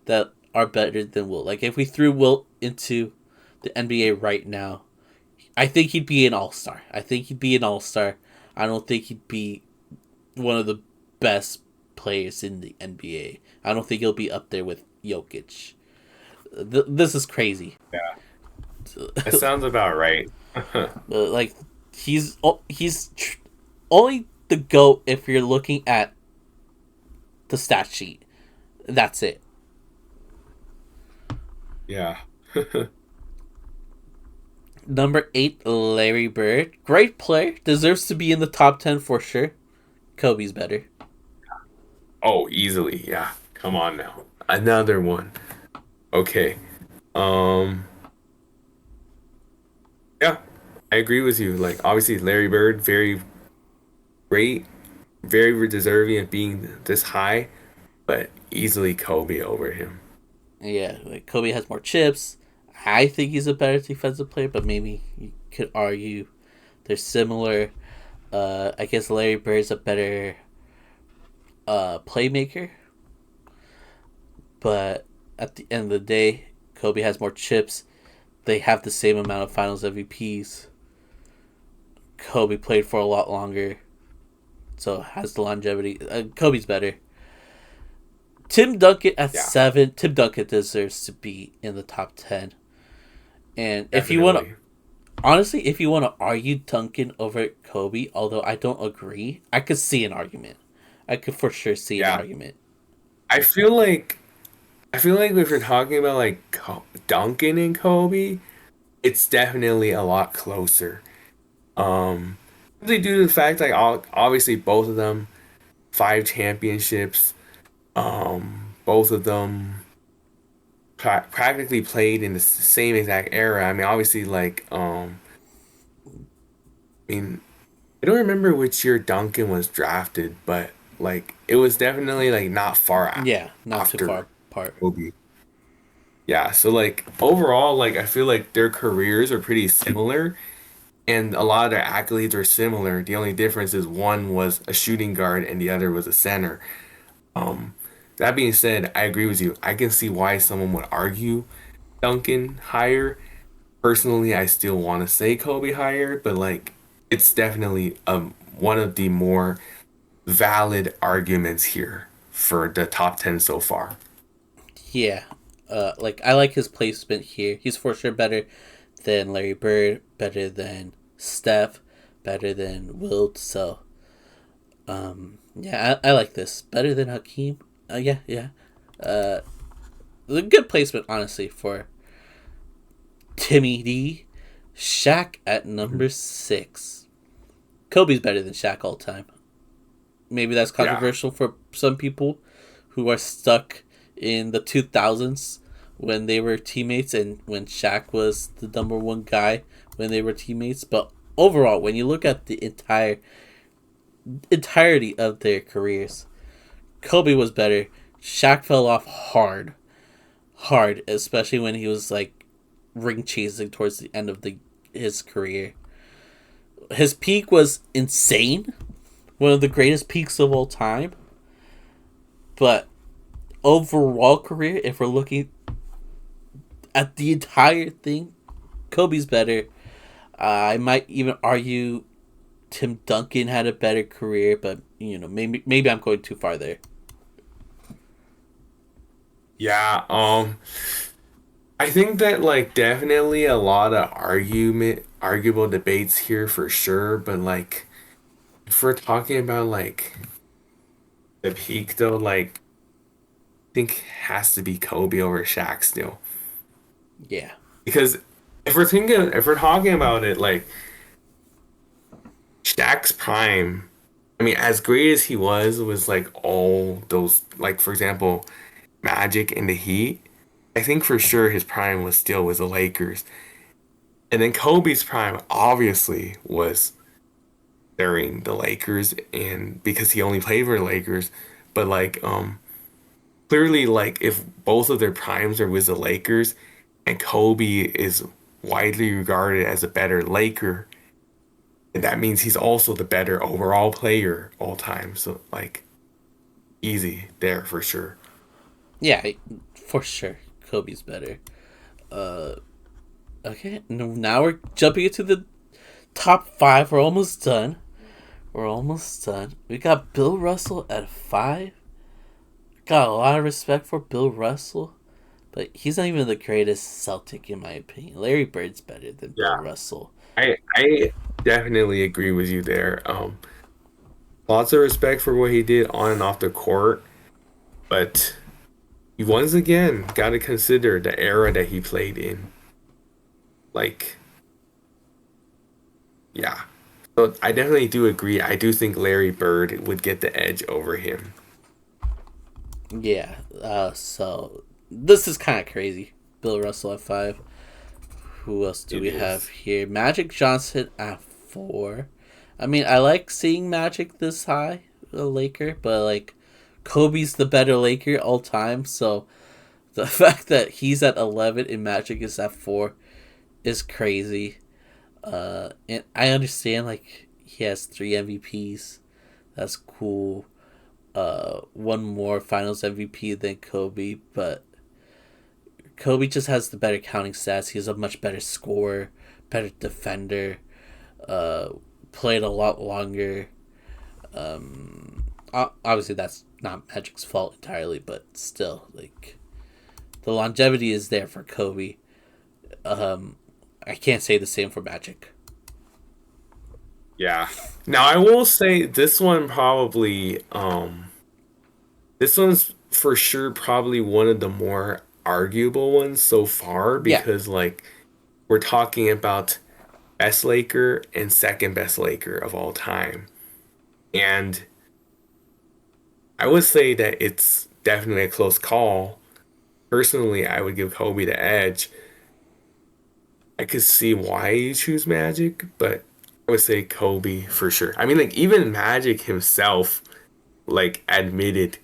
that are better than Wilt. Like, if we threw Wilt into the NBA right now, I think he'd be an all-star. I think he'd be an all-star. I don't think he'd be one of the best players in the NBA. I don't think he'll be up there with Jokic. This is crazy. yeah, that sounds about right. Like, he's only the GOAT if you're looking at the stat sheet. That's it. Yeah. Number 8, Larry Bird. Great player. Deserves to be in the top 10 for sure. Kobe's better. Oh, easily. Yeah. Come on now. Another one. Okay. Um, yeah, I agree with you. Like, obviously, Larry Bird, very great, very deserving of being this high, but easily Kobe over him. Yeah, like Kobe has more chips. I think he's a better defensive player, but maybe you could argue they're similar. I guess Larry Bird's a better playmaker, but at the end of the day, Kobe has more chips. They have the same amount of Finals MVPs. Kobe played for a lot longer, so has the longevity. Kobe's better. Tim Duncan at Yeah, 7. Tim Duncan deserves to be in the top 10. And if you want to, definitely. honestly, if you want to argue Duncan over Kobe, although I don't agree, I could see an argument. I could for sure see an Yeah. argument. I feel like if we're talking about like Duncan and Kobe, it's definitely a lot closer. Um, Simply due to the fact like obviously both of them 5 championships. Both of them practically played in the same exact era. I mean, obviously, like, I mean, I don't remember which year Duncan was drafted, but like, it was definitely like not far Yeah, not too after far apart. Kobe. Yeah, so like overall, like I feel like their careers are pretty similar, and a lot of their accolades are similar. The only difference is one was a shooting guard and the other was a center. Um, that being said, I agree with you. I can see why someone would argue Duncan higher. Personally, I still want to say Kobe higher, but like it's definitely one of the more valid arguments here for the top 10 so far. Yeah, like I like his placement here. He's for sure better than Larry Bird, better than Steph, better than Wilt. So, yeah, I like this better than Hakeem. Yeah, yeah. Uh, a good placement, honestly, for Timmy D. Shaq at Mhm. number 6. Kobe's better than Shaq all time. Maybe that's Yeah. controversial for some people who are stuck in the 2000s when they were teammates and when Shaq was the number one guy when they were teammates. But overall, when you look at the entirety of their careers, Kobe was better. Shaq fell off hard, especially when he was like ring chasing towards the end of the his career. His peak was insane, one of the greatest peaks of all time. But overall career, if we're looking at the entire thing, Kobe's better. I might even argue Tim Duncan had a better career, but maybe I'm going too far there. Yeah, I think that like definitely a lot of arguable debates here for sure, but like if we're talking about like the peak though, like I think has to be Kobe over Shaq still. Yeah, Because if we're talking about it, like Shaq's prime, I mean, as great as he was like all those, like for example, Magic and the Heat. I think for sure his prime was still with the Lakers, and then Kobe's prime obviously was during the Lakers, and because he only played for the Lakers, but like clearly, like, if both of their primes are with the Lakers and Kobe is widely regarded as a better Laker, and that means he's also the better overall player all time. So, like, easy there for sure. Yeah, for sure. Kobe's better. Okay, now we're jumping into the top five. We're almost done. We're almost done. We got Bill Russell at 5. Got a lot of respect for Bill Russell, but he's not even the greatest Celtic in my opinion. Larry Bird's better than Bill Yeah, Russell. I definitely agree with you there. Lots of respect for what he did on and off the court, but you once again got to consider the era that he played in. Like, yeah. So I definitely do agree. I do think Larry Bird would get the edge over him. Yeah, so this is kind of crazy. Bill Russell at 5. Who else do It we have is. here? Magic Johnson at 4. I mean, I like seeing Magic this high, a Laker, but like Kobe's the better Laker all time, so the fact that he's at 11 and Magic is at 4 is crazy. And I understand like he has 3 MVPs. That's cool. One more Finals MVP than Kobe, but Kobe just has the better counting stats. He's a much better scorer, better defender. Uh, Played a lot longer. Obviously that's not Magic's fault entirely, but still, like the longevity is there for Kobe. Um, I can't say the same for Magic. Yeah. Now I will say this one's for sure probably one of the more arguable ones so far Yeah, because like we're talking about best Laker and second best Laker of all time. And I would say that it's definitely a close call. Personally, I would give Kobe the edge. I could see why you choose Magic, but I would say Kobe for sure. I mean, like even Magic himself, like admitted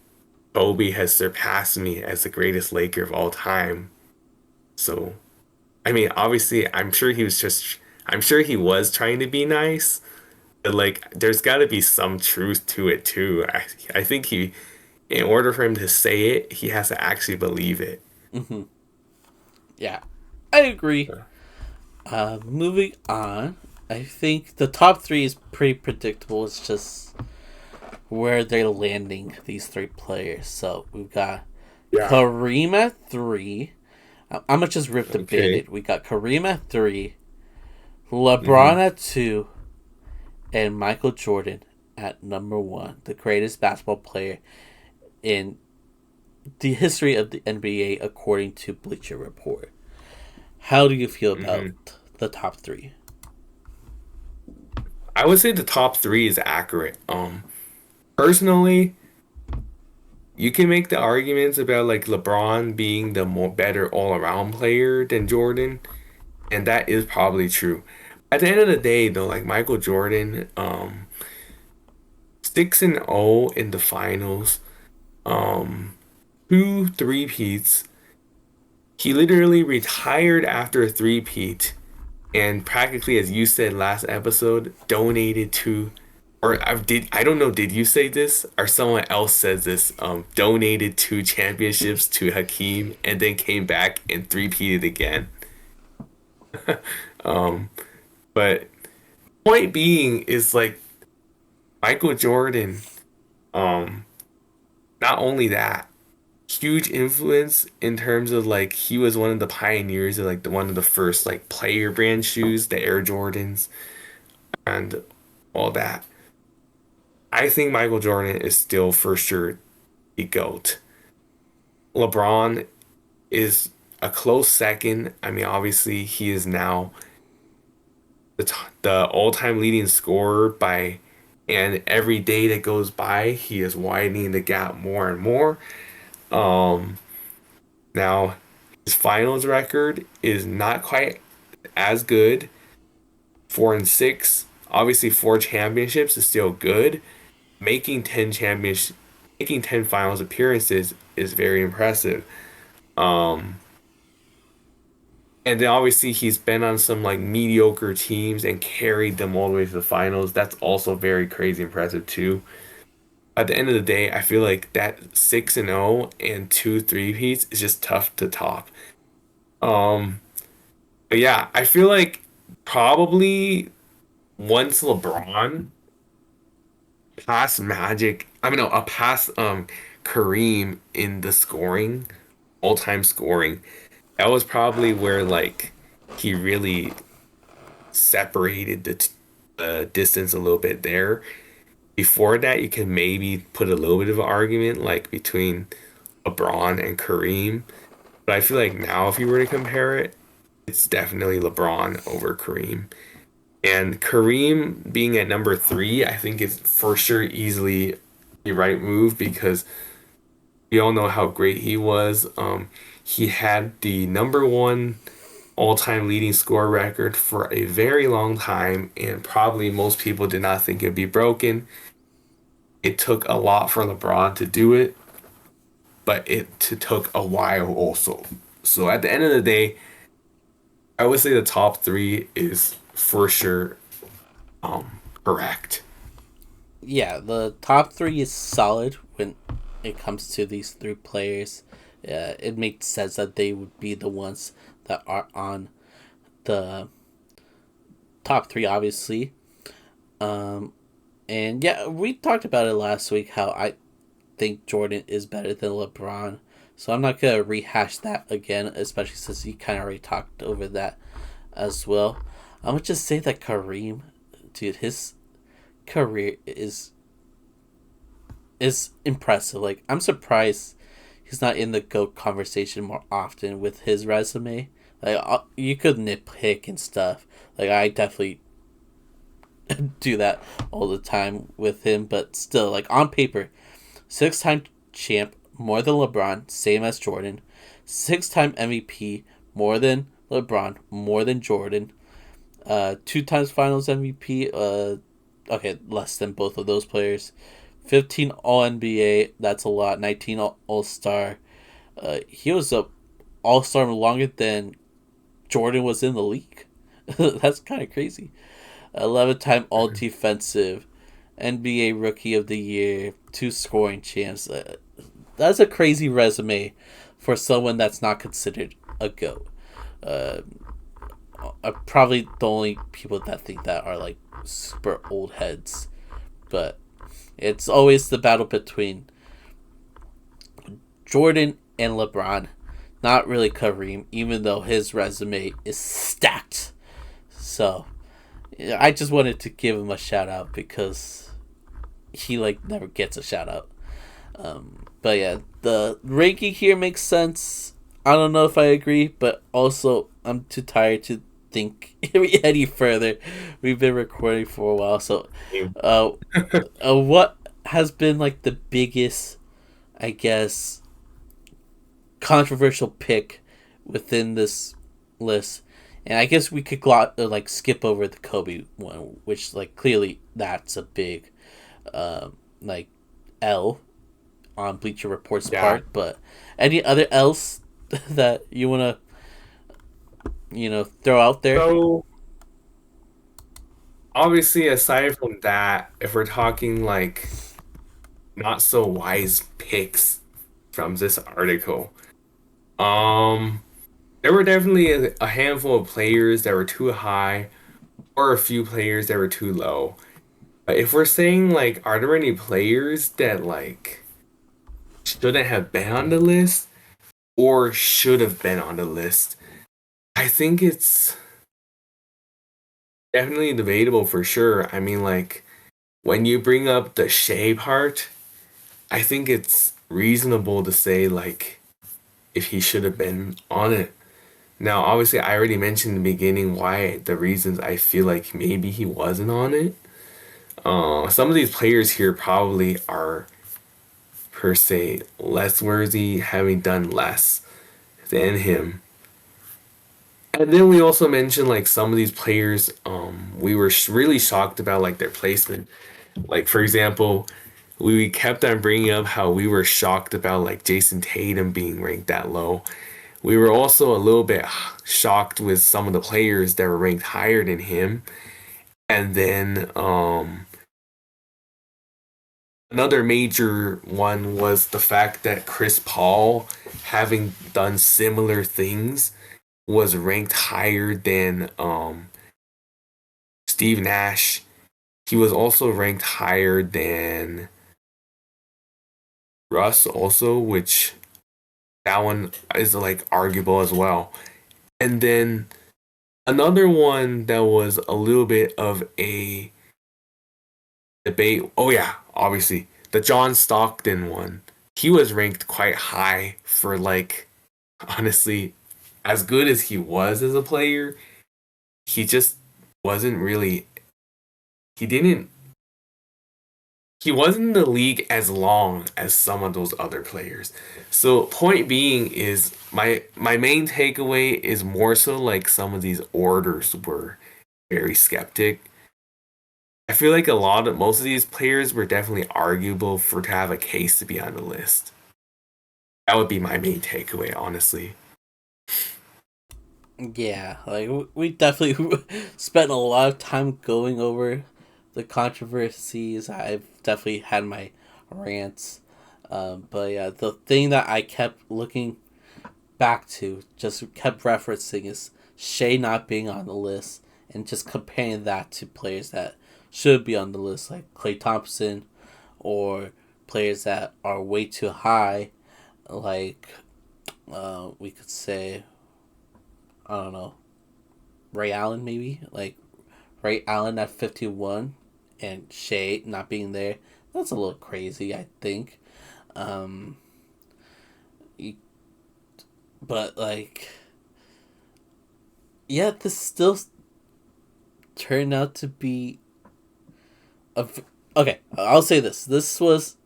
Kobe has surpassed me as the greatest Laker of all time. So, I mean, obviously, I'm sure he was trying to be nice, but like, there's got to be some truth to it too. I think in order for him to say it, he has to actually believe it. mm-hmm. Yeah, I agree. Moving on, I think the top 3 is pretty predictable. It's just where they're landing these 3 players. So we've got Yeah. Kareem at 3. I'm gonna just rip the Okay. band-aid. We got Kareem at 3, LeBron Hmm. at 2, and Michael Jordan at number 1, the greatest basketball player in the history of the NBA according to Bleacher Report. How do you feel about Hmm. the top 3? I would say the top three is accurate. Personally, you can make the arguments about like LeBron being the more better all-around player than Jordan, and that is probably true. At the end of the day, though, like Michael Jordan, 6-0 in the finals, um, two three-peats. He literally retired after a three-peat and practically, as you said last episode, donated to, I don't know, did you say this or someone else says this? Donated 2 championships to Hakeem and then came back and three-peated again. Um, but point being is like Michael Jordan, um, not only that, huge influence in terms of like he was one of the pioneers of like one of the first like player brand shoes, the Air Jordans and all that. I think Michael Jordan is still for sure the GOAT. LeBron is a close second. I mean, obviously he is now the all-time leading scorer by, and every day that goes by, he is widening the gap more and more. Um, Now his finals record is not quite as good. 4-6. Obviously, 4 championships is still good. Making 10 championships making 10 finals appearances is very impressive. Um, and then obviously he's been on some like mediocre teams and carried them all the way to the finals. That's also very crazy impressive too. At the end of the day, I feel like that 6-0 and 2 3-peats is just tough to top. Um, but yeah, I feel like probably once LeBron passed Magic, I mean no, past Kareem in the scoring, all-time scoring, that was probably where like he really separated the distance a little bit there. Before that, you can maybe put a little bit of an argument like between LeBron and Kareem. But I feel like now, if you were to compare it, it's definitely LeBron over Kareem. And Kareem being at number three, I think is for sure easily the right move because we all know how great he was. He had the number one all-time leading score record for a very long time, and probably most people did not think it'd be broken. It took a lot for LeBron to do it, but took a while also. So at the end of the day, I would say the top three is for sure correct. Yeah, the top three is solid when it comes to these three players. It makes sense that they would be the ones that are on the top three, obviously. Um, and yeah, we talked about it last week how I think Jordan is better than LeBron. So I'm not gonna rehash that again, especially since you kind of already talked over that as well. I'm gonna just say that Kareem, dude, his career is impressive. Like I'm surprised he's not in the GOAT conversation more often with his resume. Like you could nitpick and stuff. Like I definitely do that all the time with him, but still, like on paper, 6-time champ, more than LeBron, same as Jordan. 6-time MVP, more than LeBron, more than Jordan. 2 times Finals MVP. Okay, less than both of those players. 15 All NBA. That's a lot. 19 All Star. He was a All Star longer than Jordan was in the league. That's kind of crazy. 11-time All Defensive. NBA Rookie of the Year. 2 scoring champs. That's a crazy resume for someone that's not considered a GOAT. Uh, Probably the only people that think that are like super old heads. But it's always the battle between Jordan and LeBron. Not really Kareem, even though his resume is stacked. So I just wanted to give him a shout out because he like never gets a shout out. But yeah, the ranking here makes sense. I don't know if I agree, but also I'm too tired to think any further. We've been recording for a while, so uh, what has been like the biggest, I guess, controversial pick within this list? And I guess we could like skip over the Kobe one, which like clearly that's a big, like L on Bleacher Reports Yeah. part. But any other else that you wanna throw out there? So obviously, aside from that, if we're talking like not so wise picks from this article, um, there were definitely a handful of players that were too high, or a few players that were too low. But if we're saying like, are there any players that like shouldn't have been on the list or should have been on the list? I think it's definitely debatable for sure. I mean, like when you bring up the Shea part, I think it's reasonable to say like if he should have been on it. Now, obviously, I already mentioned in the beginning why the reasons I feel like maybe he wasn't on it. Some of these players here probably are per se less worthy, having done less than him. And then we also mentioned like some of these players, we were really shocked about like their placement. Like for example, we kept on bringing up how we were shocked about like Jason Tatum being ranked that low. We were also a little bit shocked with some of the players that were ranked higher than him. And then another major one was the fact that Chris Paul, having done similar things, was ranked higher than Steve Nash. He was also ranked higher than Russ, also, which that one is like arguable as well. And then another one that was a little bit of a debate. Oh yeah, obviously the John Stockton one. He was ranked quite high for like honestly, as good as he was as a player, he just wasn't really. He didn't. He wasn't in the league as long as some of those other players. So point being is my main takeaway is more so like some of these orders were very skeptic. I feel like most of these players were definitely arguable for to have a case to be on the list. That would be my main takeaway, honestly. Yeah, like we definitely spent a lot of time going over the controversies. I've definitely had my rants, but yeah, the thing that I kept looking back to, just kept referencing, is Shea not being on the list, and just comparing that to players that should be on the list, like Klay Thompson, or players that are way too high, like we could say, I don't know, Ray Allen maybe, like Ray Allen at 51, and Shea not being there. That's a little crazy, I think. Um, but like, yeah, this still turned out to be a. Okay, I'll say this. This was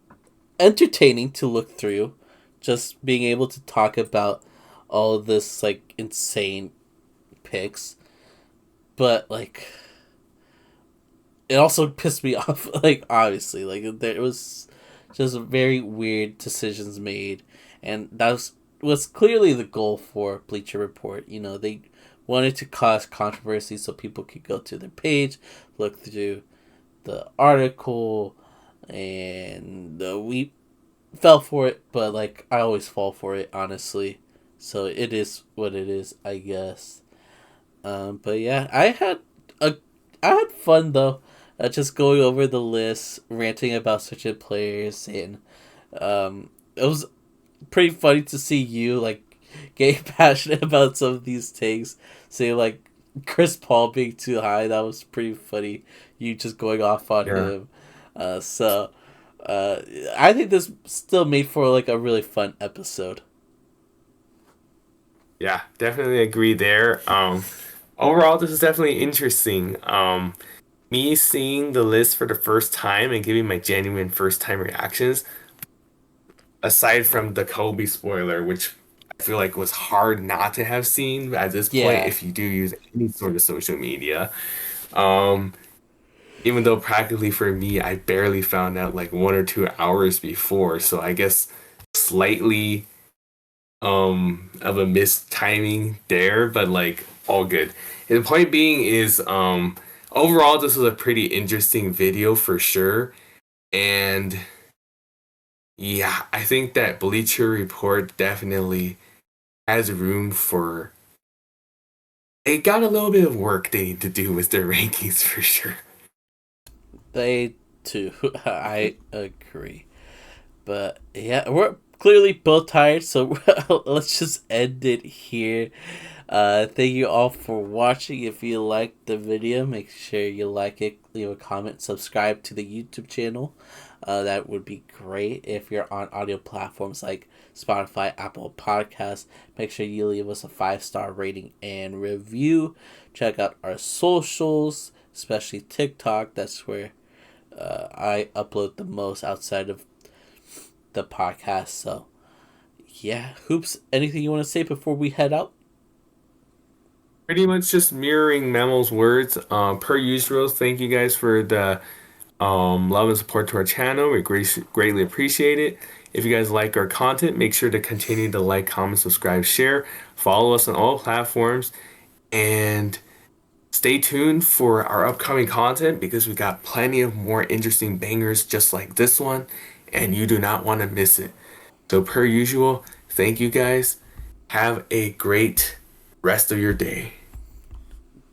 entertaining to look through, just being able to talk about all of this like insane picks, but like it also pissed me off. Like obviously, like there was just very weird decisions made, and was clearly the goal for Bleacher Report. You know, they wanted to cause controversy so people could go to their page, look through the article, and we fell for it. But like I always fall for it, honestly. So it is what it is, I guess. But yeah, a I had fun though. Just going over the list, ranting about certain players, and it was pretty funny to see you like getting passionate about some of these things. Say like Chris Paul being too high, that was pretty funny. You just going off on Yeah. him. So I think this still made for like a really fun episode. Yeah, definitely agree there. Overall, this is definitely interesting. Me seeing the list for the first time and giving my genuine first time reactions, aside from the Kobe spoiler, which I feel like was hard not to have seen at this point Yeah, if you do use any sort of social media. Um, Even though practically for me, I barely found out like 1 or 2 hours before, so I guess slightly of a missed timing there, but like all good. And the point being is overall this was a pretty interesting video for sure. And yeah, I think that Bleacher Report definitely has room for they got a little bit of work they need to do with their rankings for sure. they too. I agree. But yeah, we're clearly both tired, so let's just end it here. Thank you all for watching. If you liked the video, make sure you like it, leave a comment, subscribe to the YouTube channel. That would be great. If you're on audio platforms like Spotify, Apple Podcasts, make sure you leave us a 5-star rating and review. Check out our socials, especially TikTok. That's where I upload the most outside of the podcast. So, yeah, Hoops, anything you want to say before we head out? Pretty much just mirroring Memo's words. Per usual, thank you guys for the love and support to our channel. We greatly appreciate it. If you guys like our content, make sure to continue to like, comment, subscribe, share, follow us on all platforms, and stay tuned for our upcoming content because we got plenty of more interesting bangers just like this one, and you do not want to miss it. So, per usual, thank you guys. Have a great rest of your day.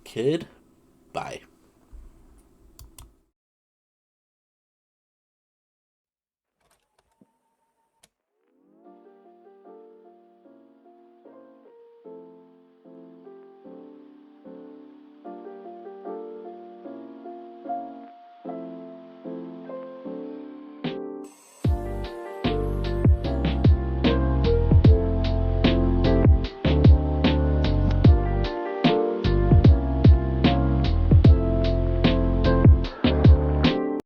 Kid, bye.